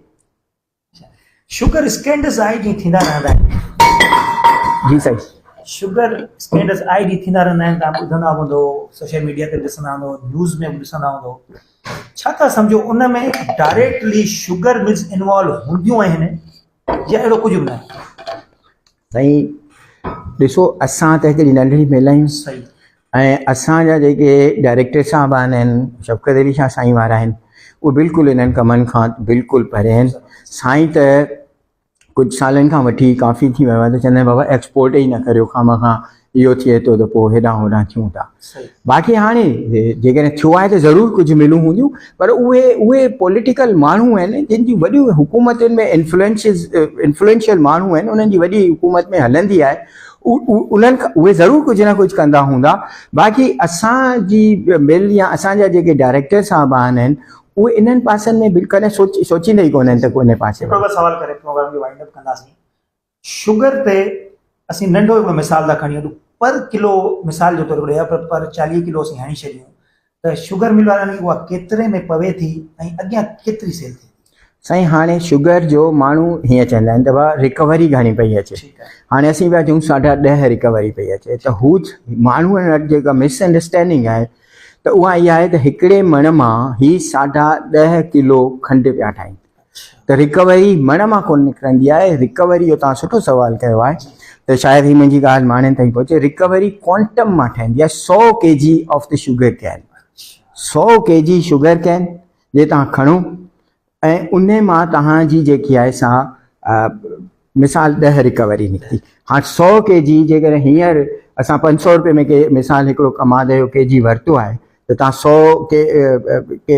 S3: शुगर स्कैंडल्स आए ॾींहं थींदा रहंदा आहिनि।
S4: जी साईं,
S3: शुगर स्कैंडल्स आए ॾींहं थींदा रहंदा आहिनि। तव्हां ॿुधंदा हूंदो, सोशल मीडिया ते ॾिसंदा हूंदो, न्यूज़ में बि ॾिसंदा हूंदो। छा था सम्झो उन में डायरेक्टली शुगर मिल्स इन्वॉल्व हूंदियूं आहिनि या अहिड़ो कुझु बि न आहे?
S4: साईं ॾिसो असां त हिकिड़ी नंढड़ी मिल आहियूं
S3: सही
S4: ऐं असांजा जेके डायरेक्टर साहब आहिनि शफ़क़त अली शाह साईं वारा आहिनि उहे बिल्कुलु इन्हनि कमनि खां बिल्कुलु परे आहिनि। साईं त कुझु सालनि खां वठी काफ़ी थी वियो आहे त चवंदा आहिनि बाबा एक्सपोर्ट ई न करियो, खां इहो थिए थो त पोइ हेॾां होॾां थियूं था। बाक़ी हाणे जेकॾहिं थियो आहे त ज़रूरु कुझु मिलूं हूंदियूं पर उहे पॉलिटिकल माण्हू आहिनि जिन जी वॾियूं हुकूमतुनि में इन्फ्लुएंशियल माण्हू आहिनि, उन्हनि जी वॾी हुकूमत में हलंदी आहे, उहे ज़रूरु कुझु न कुझु कंदा हूंदा। बाक़ी असांजी मिल या असांजा जेके डायरेक्टर साहब आहिनि उहे इन्हनि पासनि में कॾहिं सोचींदा ई कोन आहिनि त कोन्हे पासे।
S3: सवाल करे प्रोग्राम खे वाइंड अप कंदासीं। शुगर ते असीं नंढो हिकिड़ो मिसाल था खणी वठूं, पर किलो मिसाल जो तौर ते पर 40 किलो असीं हणी छॾियूं त शुगर मिल वारनि खे उहा केतिरे में पवे थी ऐं अॻियां केतिरी सेल थी?
S4: साईं हाणे शुगर जो माण्हू हीअं चवंदा आहिनि त भाउ रिकवरी घणी पई अचे। हाणे असीं पिया चऊं 10.5 रिकवरी पई अचे त हू माण्हूअ वटि जेका मिसअंडरस्टैंडिंग आहे त उहा इहा आहे त हिकिड़े मण मां ही 10.5 किलो खंडु पिया ठाहिनि त रिकवरी मण मां कोन निकिरंदी आहे। रिकवरी जो तव्हां सुठो सवाल कयो आहे त शायदि ही मुंहिंजी ॻाल्हि माण्हुनि ताईं पहुचे। रिकवरी क्वांटम मां ठहंदी आहे। 100 kg of the sugar can, 100 kg sugar can जे तव्हां खणो ऐं उन मां तव्हांजी जेकी आहे सा मिसाल 10 रिकवरी निकिती। हाणे 100 kg जेकॾहिं हींअर असां 500 रुपए में के मिसाल हिकिड़ो कमाद जो केजी वरितो आहे त तव्हां 100 के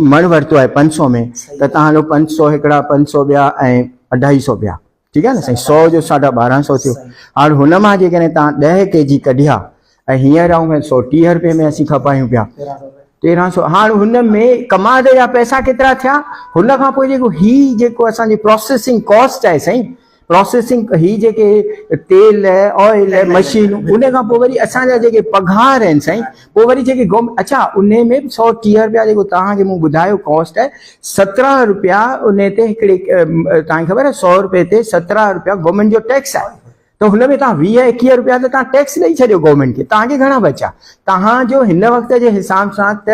S4: मण वरितो आहे 500 में त तव्हां हलो 500 हिकिड़ा 500 ॿिया ऐं 250 ॿिया, ठीकु आहे न साईं। 100 जो 1250 थियो। हाणे हुन मां जेकॾहिं तव्हां 10 kg कढिया ऐं हींअर ऐं 130 रुपए में असीं खपायूं पिया 1300। हाणे हुन में कमाद जा पैसा केतिरा थिया? हुन खां पोइ जेको असांजी प्रोसेसिंग कॉस्ट आहे साईं, प्रोसेसिंग ही जेके तेल ऑयल मशीन उन खां पोइ वरी असांजा जेके पघार आहिनि साईं, पोइ वरी जेके अच्छा उन में 130 रुपया जेको तव्हांखे मूं ॿुधायो कॉस्ट आहे 17 रुपया उन ते हिकिड़े तव्हांखे ख़बर आहे 100 रुपए ते 17 रुपया गवर्नमेंट जो टैक्स आहे। त हुन में तव्हां 20-21 रुपया त तव्हां टैक्स ॾेई छॾियो गवर्नमेंट खे, तव्हांखे घणा बचा? तव्हांजो हिन वक़्त जे हिसाब सां त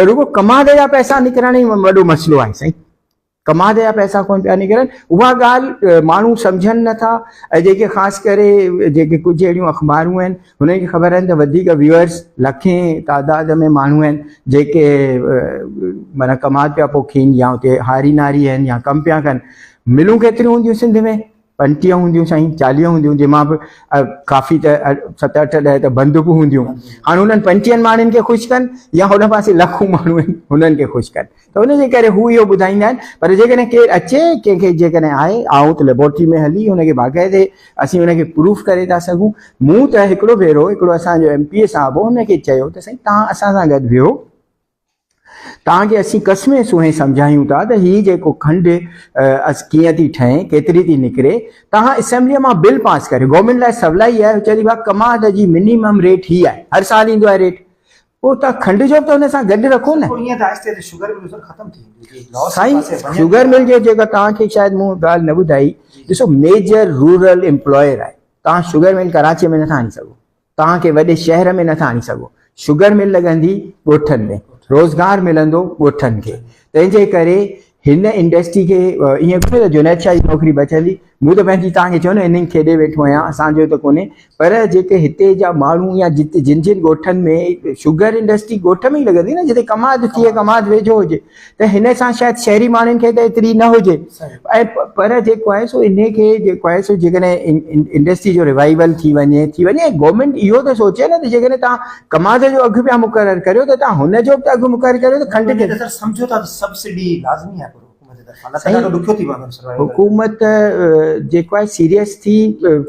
S4: रुगो कमाद जा पैसा निकिरण ई वॾो मसइलो आहे साईं। कमाद जा पैसा कोन पिया निकिरनि, उहा ॻाल्हि माण्हू सम्झनि नथा। ऐं जेके ख़ासि करे जेके कुझु अहिड़ियूं अख़बारूं आहिनि हुननि खे ख़बर आहिनि त वधीक व्यूअर्स लखें तादाद में माण्हू आहिनि जेके माना कमाद पिया पोखीनि या उते हारी नारी आहिनि या कमु पिया कनि। मिलूं केतिरियूं हूंदियूं सिंध में? 35 हूंदियूं साईं, 40 हूंदियूं, जंहिंमां बि काफ़ी त 7-8 त बंदि बि हूंदियूं। हाणे हुननि 35 माण्हुनि खे ख़ुशि कनि या हुन पासे लखूं माण्हू आहिनि हुननि खे ख़ुशि कनि, त हुनजे करे हू इहो ॿुधाईंदा आहिनि। पर जेकॾहिं केरु अचे कंहिंखे जेकॾहिं आहे आऊं त लेबोरेटरी में हली हुनखे बाक़ाइदे असीं हुनखे प्रूफ करे था सघूं। मूं त हिकिड़ो भेरो हिकिड़ो असांजो MP साहब हो हुनखे चयो त साईं तव्हां असां सां गॾु वियो, तव्हांखे असीं कसमे सुहे सम्झायूं था त हीअ जेको खंडु कीअं थी ठहे केतिरी थी निकिरे, तव्हां असेंबलीअ मां बिल पास करियो। गवर्नमेंट लाइ सवलाई आहे, चवंदी भाउ कमाद जी मिनिमम रेट ही आहे, हर साल ईंदो आहे रेट, पोइ तव्हां खंडु जो बि त हुन सां गॾु रखो न साईं। शुगर मिल जो जेका तव्हांखे शायदि मूं ॻाल्हि न ॿुधाई, ॾिसो मेजर रूरल एम्प्लॉयर आहे। तव्हां शुगर मिल कराची में नथा आणे सघो, तव्हांखे वॾे शहर में नथा आणे सघो। शुगर मिल लॻंदी ॻोठनि में, रोज़गार मिलंदो ॻोठनि खे। तंहिंजे करे हिन इंडस्ट्री खे ईअं कोन्हे त जुनैद शाह जी नौकिरी बचंदी। मूं त पंहिंजी तव्हांखे चयो न इनिंग खेॾे वेठो आहियां, असांजो त कोन्हे, पर जेके हिते जा माण्हू या जिते जिन जिन ॻोठनि में शुगर इंडस्ट्री ॻोठ में ई लॻंदी न, जिते कमाद थिए, कमाद वेझो हुजे, त हिन सां शायदि शहरी माण्हुनि खे त एतिरी न हुजे। ऐं पर जेको आहे सो इन खे जेको आहे सो जेकॾहिं इंडस्ट्री जो रिवाइवल थी वञे गवर्नमेंट इहो त सोचे न त जेकॾहिं तव्हां कमाद जो अघु पिया मुक़ररु करियो त तव्हां हुन जो बि अघु मुक़ररु करियो त खंड खे
S3: सम्झो था त सब्सिडी लाज़मी आहे हुकूमत जे तरफ़ां, न त ॾाढो ॾुखियो थी पवंदो सर्वाइव।
S4: हुकूमत जेको आहे सीरियस थी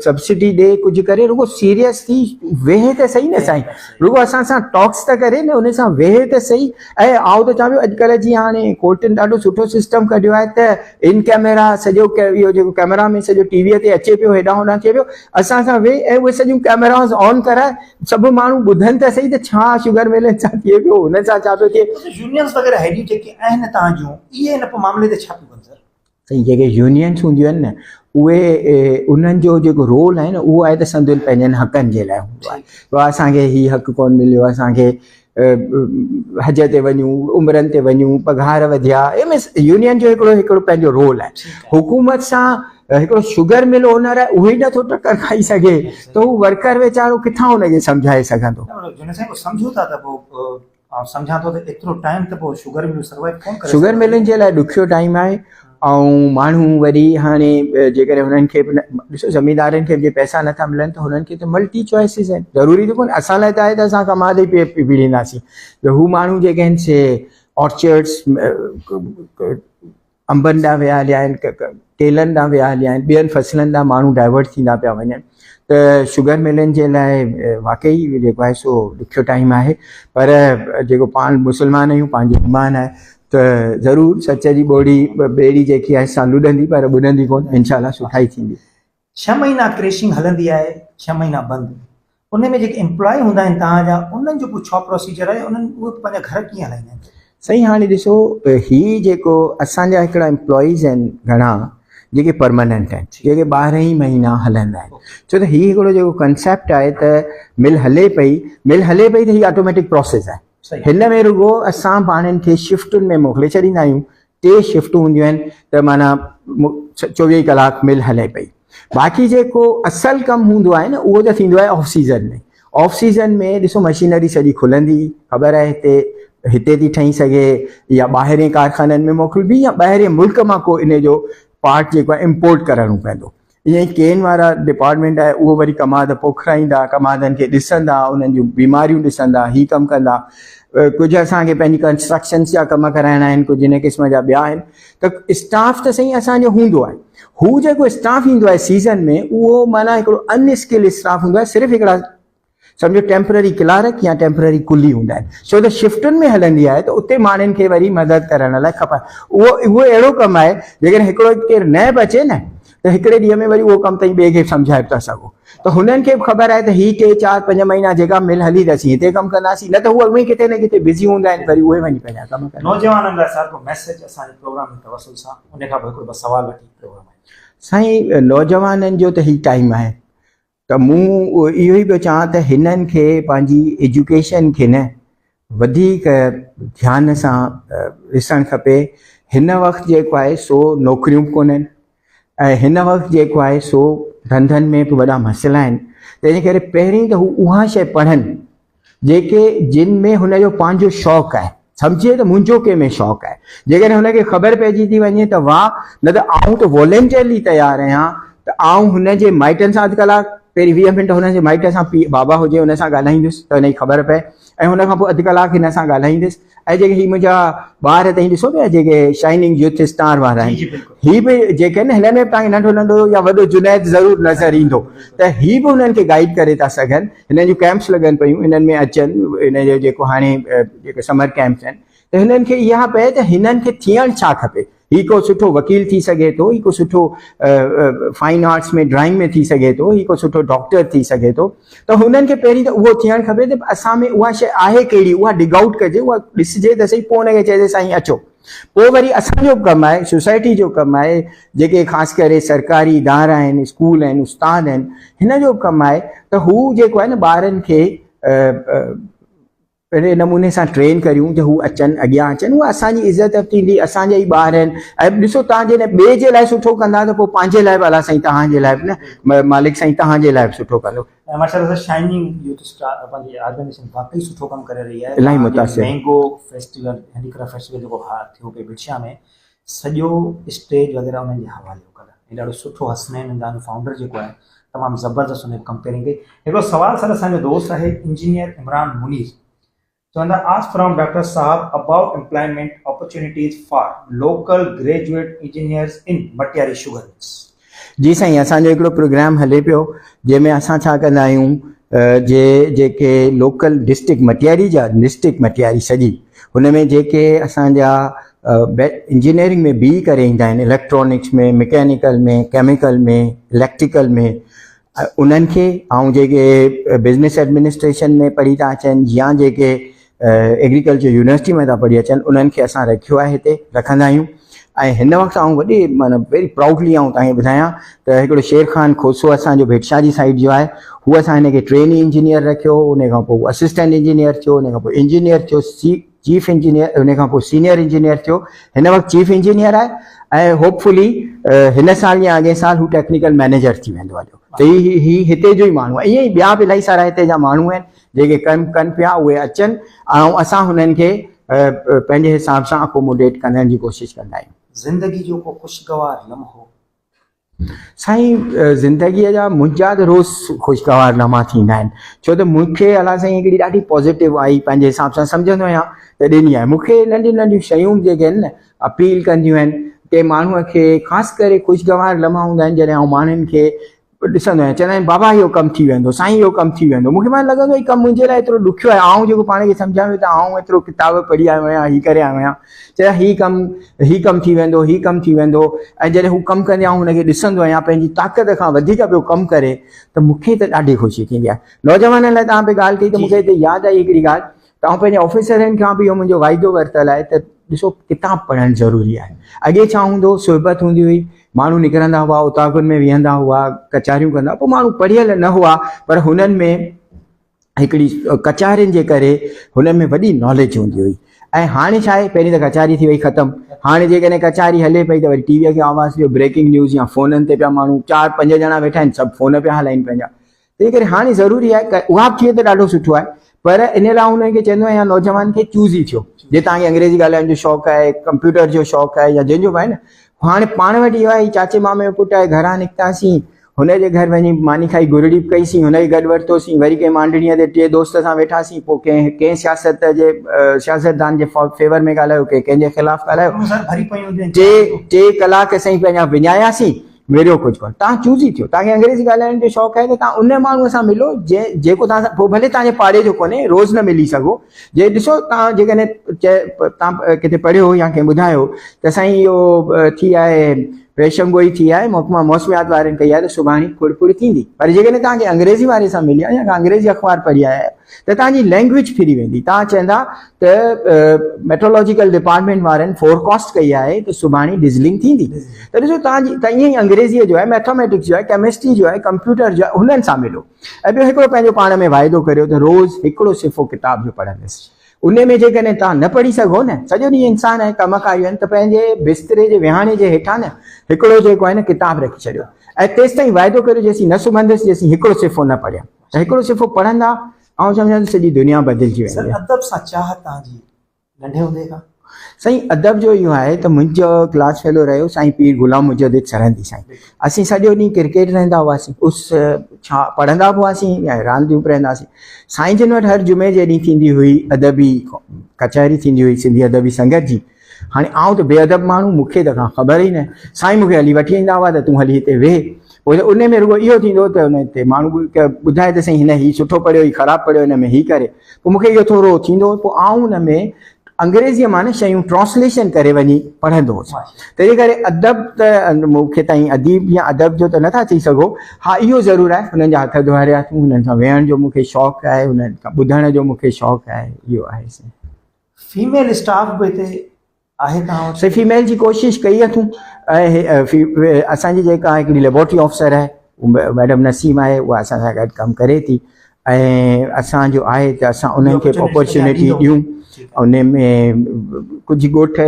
S4: सब्सिडी ॾे कुझु करे, रुगो सीरियस थी वेहे त सही न साईं, रुगो असां सां टॉक्स त करे न, उन सां वेहे त सही। ऐं आउं त चवां पियो अॼुकल्ह जी हाणे कोर्टनि ॾाढो सुठो सिस्टम कढियो आहे त इन कैमरा सॼो इहो जेको कैमरा में सॼो टीवीअ ते अचे पियो, हेॾां होॾां थिए पियो, असां सां वेही ऐं उहे सॼियूं कैमरास ऑन कराए सभु माण्हू ॿुधनि त सही त छा शुगर मिलनि सां थिए पियो, हुन सां छा पियो थिए।
S3: यूनियंस वग़ैरह हेॾियूं जेके आहिनि तव्हां जूं, इहे हिन मामले ते छा पियो कनि सर?
S4: साईं जेके यूनियन्स हूंदियूं आहिनि न, उहे उन्हनि जो जेको रोल आहे न, उहो आहे त संदुल पंहिंजनि हक़नि जे लाइ हूंदो आहे। तो असांखे हीउ हक़ु कोन मिलियो, असांखे हज ते वञूं, उमिरनि ते वञूं, पघार वधिया, यूनियन जो हिकिड़ो पंहिंजो रोल आहे। हुकूमत सां हिकिड़ो शुगर मिल ओनर आहे, उहो ई नथो टकर खाई सघे, त हू वर्कर वीचारो किथां हुनखे सम्झाए सघंदो।
S3: सम्झो था त पोइ सम्झां थो त एतिरो टाइम त पोइ शुगर मिल सर्वाइव कोन करे,
S4: शुगर मिलनि जे लाइ ॾुखियो टाइम आहे। ऐं माण्हू वरी हाणे जेकॾहिं हुननि खे ॾिसो ज़मींदारनि खे जे पैसा नथा मिलनि त हुननि खे त मल्टी चॉइसिस आहिनि, ज़रूरी त कोन्हे असां लाइ त आहे त असां कमाद ई पीड़ींदासीं। त हू माण्हू जेके आहिनि से ऑर्चर्ड्स अंबनि ॾांहुं विया हलिया आहिनि, केलनि ॾांहुं विया हलिया आहिनि, ॿियनि फसलनि ॾांहुं माण्हू डाइवर्ट थींदा पिया वञनि। त शुगर मिलनि जे लाइ वाक़ई जेको आहे सो ॾुखियो टाइम आहे, पर जेको पाण मुस्लमान आहियूं, पंहिंजो ईमान आहे त ज़रूरु सच जी ॿेड़ी जेकी आहे सां लुॾंदी पर ॿुॾंदी कोन, इनशाला सुठा ई थींदी।
S3: 6 महीना क्रेशिंग हलंदी आहे, 6 महीना बंदि, उन में जेके एम्प्लॉय हूंदा आहिनि तव्हांजा, उन्हनि जो कुझु छा प्रोसीजर आहे, उन्हनि उहे पंहिंजा घर कीअं हलाईंदा आहिनि?
S4: साईं हाणे ॾिसो, हीअ जेको असांजा हिकिड़ा एम्प्लॉइज़ आहिनि घणा जेके परमानेंट आहिनि, जेके 12 ई महीना हलंदा आहिनि, छो त हीअ हिकिड़ो जेको कंसेप्ट आहे त मिल हले पई त हीअ ऑटोमेटिक प्रोसेस आहे। हिन में रुगो असां पाणनि खे शिफ्टुनि में मोकिले छॾींदा आहियूं, 3 शिफ्टूं हूंदियूं आहिनि त माना 24 कलाक मिल हले पई। बाक़ी जेको असल कमु हूंदो आहे न, उहो त थींदो आहे ऑफ सीज़न में। ऑफ सीज़न में ॾिसो मशीनरी सॼी खुलंदी, ख़बर आहे हिते थी ठही सघे, या ॿाहिरें कारखाननि में मोकिलिबी, या ॿाहिरें मुल्क मां को इन जो पार्ट जेको आहे इम्पोर्ट करणो पवंदो। ईअं ई केन वारा डिपार्टमेंट आहे, उहो वरी कमाद पोखराईंदा, कमादनि खे ॾिसंदा, उन्हनि जूं बीमारियूं ॾिसंदा, हीअ कमु कंदा। कुझु असांखे पंहिंजी कंस्ट्रक्शन्स जा कम कराइणा आहिनि, कुझु इन क़िस्म जा ॿिया आहिनि, त स्टाफ त सही असांजो हूंदो आहे। हू जेको स्टाफ ईंदो आहे सीज़न में, उहो माना हिकिड़ो अनस्किल्ड स्टाफ हूंदो आहे, सिर्फ़ु हिकिड़ा सम्झो टेम्पररी क्लार्क या टेम्पररी कुली हूंदा आहिनि, छो त शिफ्टुनि में हलंदी आहे त उते माण्हुनि खे वरी मदद करण लाइ खपे। उहो अहिड़ो कमु आहे, जेकॾहिं हिकिड़ो केरु न बि अचे न, त हिकिड़े ॾींहं में वरी उहो कमु ताईं ॿिए खे सम्झाए था सघो। त हुननि खे बि ख़बर आहे त हीअ 3, 4, 5 महीना जेका मिल हली त असीं हिते कमु कंदासीं, न त उहे उहे किथे न किथे बिज़ी हूंदा आहिनि, वरी उहे वञी पंहिंजा कमु कंदा।
S3: नौजवाननि लाइ सर को मैसेज असांजे प्रोग्राम में तवसुल सां, उन खां पोइ हिकिड़ो सवाल वठी प्रोग्राम आहे।
S4: साईं नौजवाननि जो त हीउ टाइम आहे, त मूं इहो ई पियो चवां त हिननि खे पंहिंजी एजुकेशन खे न वधीक ध्यान सां ॾिसणु खपे। हिन वक़्तु जेको आहे सो नौकरियूं कोन्हनि, ऐं हिन वक़्तु जेको आहे सो धंधनि में बि वॾा मसइला आहिनि, तंहिंजे करे पहिरीं त हू उहा शइ पढ़नि जिन में हुनजो पंहिंजो शौक़ु आहे। सम्झे त मुंहिंजो कंहिंमें शौक़ु आहे, जेकॾहिं हुनखे ख़बर पइजी थी वञे त वाह, न त आउं त वॉलेंटियरली तयारु आहियां त आउं हुनजे माइटनि सां 1 कलाक पहिरीं 20 मिंट हुनजे माइट सां बाबा हुजे हुन सां ॻाल्हाईंदुसि त हुनजी ख़बर पए, ऐं हुन खां पोइ 1 कलाक हिन सां ॻाल्हाईंदुसि। ऐं जेके हीअ मुंहिंजा ॿार ताईं ॾिसो पिया जेके शाइनिंग यूथ स्टार वारा आहिनि, हीअ बि जेके आहिनि हिन में बि तव्हांखे नंढो नंढो या वॾो जुनैद ज़रूरु नज़र ईंदो, त हीअ बि हुननि खे गाइड करे था सघनि। हिननि जूं कैंप्स लॻनि पियूं, हिननि में अचनि, हिन जो जेको हाणे जेके समर कैंप्स आहिनि, त हिननि खे इहा पए त हिननि खे थियणु छा खपे। हीअ को सुठो वकील थी सघे थो, हीअ को सुठो फाइन आर्ट्स में ड्राइंग में थी सघे थो, हीअ को सुठो डॉक्टर थी सघे थो। त हुननि खे पहिरीं त उहो थियणु खपे त असां में उहा शइ आहे कहिड़ी, उहा डिग आउट कजे, उहा ॾिसजे त सही, पोइ हुनखे चइजे साईं अचो। पोइ वरी असांजो कमु आहे, सोसाइटी जो कमु आहे, जेके ख़ासि करे सरकारी इदारा आहिनि, स्कूल आहिनि, उस्ताद आहिनि, हिन जो कमु आहे त हू जेको आहे न ॿारनि खे अहिड़े नमूने सां ट्रेन करियूं जो हू अचनि अॻियां अचनि, उहा असांजी इज़त थींदी, असांजा ई ॿार आहिनि। ऐं ॾिसो तव्हां जॾहिं ॿिए जे लाइ सुठो कंदा त पोइ पंहिंजे लाइ बि अलाह साईं तव्हांजे लाइ बि न मालिक साईं तव्हांजे लाइ बि सुठो कंदो।
S3: ऐं माशाल्लाह शाइनिंग यूथ स्टार पंहिंजी ऑर्गेनाइजेशन वाकई सुठो कमु करे रही आहे।
S4: इलाही मुतासिर।
S3: मैंगो फेस्टिवल हैंडीक्राफ्ट फेस्टिवल जेको थियो पियो बिछिया में, सॼो स्टेज वग़ैरह उन्हनि जे हवाले कयो। ऐं ॾाढो सुठो हसनैन हुनजो फाउंडर जेको आहे तमामु ज़बरदस्त हुन कंपेयरिंग कई। हिकिड़ो सवाल सर असांजो दोस्त आहे इंजीनियर इमरान मुनीर, चवंदा आस्क फ्रॉम डॉक्टर साहब about employment opportunities for local graduate engineers in Matiari sugar mills.
S4: जी साईं, असांजो हिकिड़ो प्रोग्राम हले पियो जंहिंमें असां छा कंदा आहियूं, जेके लोकल डिस्ट्रिक्ट मटियारी सॼी, हुन में जेके असांजा इंजीनियरिंग में बी करे ईंदा आहिनि, इलेक्ट्रॉनिक्स में, मैकेनिकल में, केमिकल में, इलेक्ट्रिकल में, उन्हनि खे, ऐं जेके बिज़नेस एडमिनिस्ट्रेशन में पढ़ी था अचनि या जेके एग्रीकल्चर यूनिवर्सिटी में था पढ़ी अचनि, उन्हनि खे असां रखियो आहे, हिते रखंदा आहियूं। ऐं हिन वक़्तु आउं वॾी माना वेरी प्राउडली आउं तव्हांखे ॿुधायां त हिकिड़ो शेर ख़ान खोसो असांजो भेटशा जी साइड जो आहे, हू असां हिनखे ट्रेनी इंजीनियर रखियो, उन खां पोइ असिस्टेंट इंजीनियर थियो, उन खां पोइ इंजीनियर थियो, चीफ इंजीनियर, उन खां पोइ सीनियर इंजीनियर थियो, हिन वक़्तु चीफ इंजीनियर आहे। ऐं होपफुली हिन साल या अॻे साल हू टेक्निकल मैनेजर थी वेंदो आहे। त ही हिते जो ई माण्हू आहे। ईअं ई ॿिया बि इलाही सारा हिते जा माण्हू आहिनि जेके कमु कनि पिया, उहे अचनि ऐं असां हुननि खे पंहिंजे हिसाब सां अकोमोडेट करण जी कोशिशि कंदा आहियूं।
S3: ज़िंदगी जो को ख़ुशगवार लम्हो?
S4: साईं, ज़िंदगीअ जा मुंहिंजा त रोज़ु ख़ुशगवार लम्हा थींदा आहिनि, छो त मूंखे अलाह साईं हिकिड़ी ॾाढी पॉज़िटिव आई पंहिंजे हिसाब सां सम्झंदो आहियां त ॾिनी आहे। मूंखे नंढियूं नंढियूं शयूं जेके आहिनि न अपील कंदियूं आहिनि, के माण्हूअ खे ख़ासि करे ख़ुशगवार लम्हा हूंदा आहिनि जॾहिं आउं माण्हुनि खे ॾिसंदो आहियां, चवंदा आहिनि बाबा इहो कमु थी वेंदो, साईं इहो कमु थी वेंदो। मूंखे मां लॻंदो आहे कमु मुंहिंजे लाइ एतिरो ॾुखियो आहे, आउं जेको पाण खे सम्झां वेठो त आउं एतिरो किताब पढ़ी आयो आहियां, हीअ करे आयो आहियां, चए हीअ कमु थी वेंदो, हीअ कमु थी वेंदो। ऐं जॾहिं हू कमु कंदे आउं हुनखे ॾिसंदो आहियां पंहिंजी ताक़त खां वधीक पियो कमु करे, त मूंखे त ॾाढी ख़ुशी थींदी आहे। नौजवाननि लाइ तव्हां पे ॻाल्हि कई त मूंखे हिते यादि आई हिकिड़ी ॻाल्हि, त आउं पंहिंजे ऑफिसरनि खां बि इहो मुंहिंजो वाइदो वरितलु आहे त ॾिसो किताब पढ़णु ज़रूरी आहे। अॻे छा हूंदो, सोहबत हूंदी हुई, माण्हू निकिरंदा हुआ, उताकुनि में विहंदा हुआ, कचहरियूं कंदा, पोइ माण्हू पढ़ियल न हुआ, पर हुननि में हिकिड़ी कचहरियुनि जे करे हुननि में वॾी नॉलेज हूंदी हुई। ऐं हाणे छा आहे, पहिरीं त कचहरी थी वई ख़तमु, हाणे जेकॾहिं कचहरी हले पई त वरी टीवीअ खे आवाज़ ॾियो, ब्रेकिंग न्यूज़ या फ़ोननि ते पिया माण्हू 4-5 ॼणा वेठा आहिनि, सभु फ़ोन पिया हलाइनि पंहिंजा। तंहिं करे हाणे ज़रूरी आहे, उहा बि थिए त ॾाढो सुठो आहे, पर इन लाइ हुनखे चवंदो आहियां नौजवान खे चूज़ ई थियो। जे तव्हांखे अंग्रेज़ी ॻाल्हाइण जो शौक़ु आहे, कंप्यूटर जो शौक़ु आहे, या जंहिंजो बि आहे न, हाणे पाण वटि इहो आहे, चाचे मामे जो पुटु आहे, घरां निकितासीं, हुनजे घर वञी मानी खाई गुरड़ी बि कईसीं, हुनखे गॾु वरितोसीं, वरी कंहिं मांडणीअ ते 3 दोस्त सां वेठासीं, पोइ कंहिं सियासतदान जे फेवर में ॻाल्हायो, कंहिंजे ख़िलाफ़ु ॻाल्हायो, 3 कलाक साईं पंहिंजा विञायासीं, मेरियो कुझु कोन। तव्हां चूज़ ई थियो, तव्हांखे अंग्रेज़ी ॻाल्हाइण जो शौक़ु आहे त तव्हां उन माण्हूअ सां मिलो जेको तव्हां सां, पोइ भले तव्हांजे पाड़े जो कोन्हे, रोज़ न मिली सघो। जे ॾिसो तव्हां जेकॾहिं तव्हां किथे पढ़ियो या कंहिं ॿुधायो त साईं इहो थी आहे, रेशम गोई थी आहे, महकमा मौसमियात वारनि कई आहे त सुभाणे खुड़पुड़ थींदी, पर जेकॾहिं तव्हांखे अंग्रेज़ी वारे सां मिली आहे या अंग्रेज़ी अख़बार पढ़ी आया त तव्हांजी लैंग्वेज फिरी वेंदी। तव्हां चवंदा त मेट्रोलॉजिकल डिपार्टमेंट वारनि फोरकास्ट कई आहे त सुभाणे डिज़लिंग थींदी, त ॾिसो तव्हांजी त ईअं ई अंग्रेज़ीअ जो आहे, मैथमेटिक्स जो आहे, केमिस्ट्री जो आहे, कंप्यूटर जो आहे, हुननि सां मिलो। ऐं ॿियो हिकिड़ो पंहिंजो पाण में वाइदो करियो त रोज़ हिकिड़ो सिफ़ो किताब जो पढ़ंदुसि। उन में जेकॾहिं तव्हां न पढ़ी सघो न, सॼो ॾींहुं इंसान आहे, कम कायूं आहिनि, त पंहिंजे बिस्तरे जे विहाणे जे हेठां न हिकिड़ो जेको आहे न किताब रखी छॾियो, ऐं तेसि ताईं वाइदो करियो जेसीं न सुम्हंदुसि, जेसीं हिकिड़ो सिफ़ो न पढ़िया। त हिकिड़ो सिफ़ो पढ़ंदा, ऐं सम्झंदा सॼी दुनिया बदिलजी वेंदी।
S3: अदब सां चाह तव्हांजी नंढे हूंदे खां?
S4: साईं, अदब जो इहो आहे त मुंहिंजो क्लास फेलो रहियो साईं पीर गुलाम मुजद्दिद सरहंदी साईं। असीं सॼो ॾींहुं क्रिकेट रहंदा हुआसीं, उस छा पढ़ंदा बि हुआसीं या रांदियूं बि रहंदासीं। साईं जिन वटि हर जुमे जे ॾींहुं थींदी हुई अदबी कचहरी थींदी हुई सिंधी अदबी संगत जी। हाणे आउं त बेअदब माण्हू, मूंखे त खां ख़बर ई न, साईं मूंखे हली वठी ईंदा हुआ त तूं हली हिते वेह, पोइ उन में रुगो इहो थींदो त उन ते माण्हू ॿुधाए त साईं हिन हीउ सुठो पढ़ियो, हीउ ख़राबु पढ़ियो, हिन में हीउ करे, पोइ मूंखे इहो थोरो थींदो, पोइ आउं हुन में अंग्रेज़ीअ मां न शयूं ट्रांसलेशन करे वञी पढ़ंदो हुउसि। तंहिं करे अदब त मूंखे ताईं अदीब या अदब जो त नथा चई सघो, हा इहो ज़रूरु आहे हुननि जा हथ धोहारिया अथऊं, हुननि सां वेहण जो मूंखे शौक़ु आहे, हुननि खां ॿुधण जो मूंखे शौक़ु आहे, इहो आहे।
S3: फीमेल स्टाफ बि हिते आहे तव्हां वटि?
S4: फीमेल जी कोशिशि कई अथऊं, ऐं असांजी जेका हिकिड़ी लेबोरेटरी ऑफिसर आहे मैडम नसीम आहे, उहा असां सां गॾु कमु करे थी, ऐं असांजो आहे त असां उन्हनि खे अपॉर्चुनिटी ॾियूं। उन में कुझु ॻोठ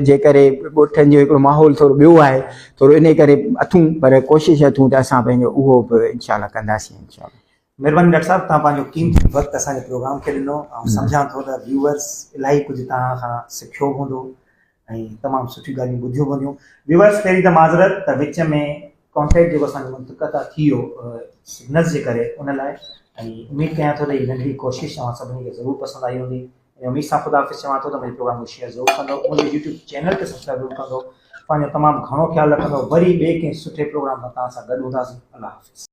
S4: जे करे ॻोठनि जो हिकिड़ो माहौल थोरो ॿियो आहे, थोरो इन करे अथूं, पर कोशिशि अथूं त असां पंहिंजो उहो बि इंशाल्लाह कंदासीं इंशाल्लाह।
S3: महिरबानी डॉक्टर साहब, तव्हां पंहिंजो क़ीमती वक़्तु असांजे प्रोग्राम खे ॾिनो ऐं सम्झां थो त व्यूअर्स इलाही कुझु तव्हां खां सिखियो हूंदो ऐं तमामु सुठियूं ॻाल्हियूं ॿुधियूं हूंदियूं। व्यूअर्स, पहिरीं त माज़रत त विच में कॉन्टेक्ट जेको असांजो मुंतक़ता थी वियो सिग्नल्स जे करे, उन लाइ ऐं उमेदु कयां थो त हीअ नंढी कोशिशि तव्हां सभिनी खे ज़रूरु पसंदि आई हूंदी। ऐं उमेद सां ख़ुदा हाफ़िज़ चवां थो त मुंहिंजे प्रोग्राम खे शेयर ज़रूरु कंदो, मुंहिंजे यूट्यूब चैनल खे सब्सक्राइब ज़रूरु कंदो, पंहिंजो तमामु घणो ख़्यालु रखंदो। वरी ॿिए कंहिं सुठे प्रोग्राम सां तव्हां सां गॾु हूंदासीं। अल्लाह हाफ़िज़।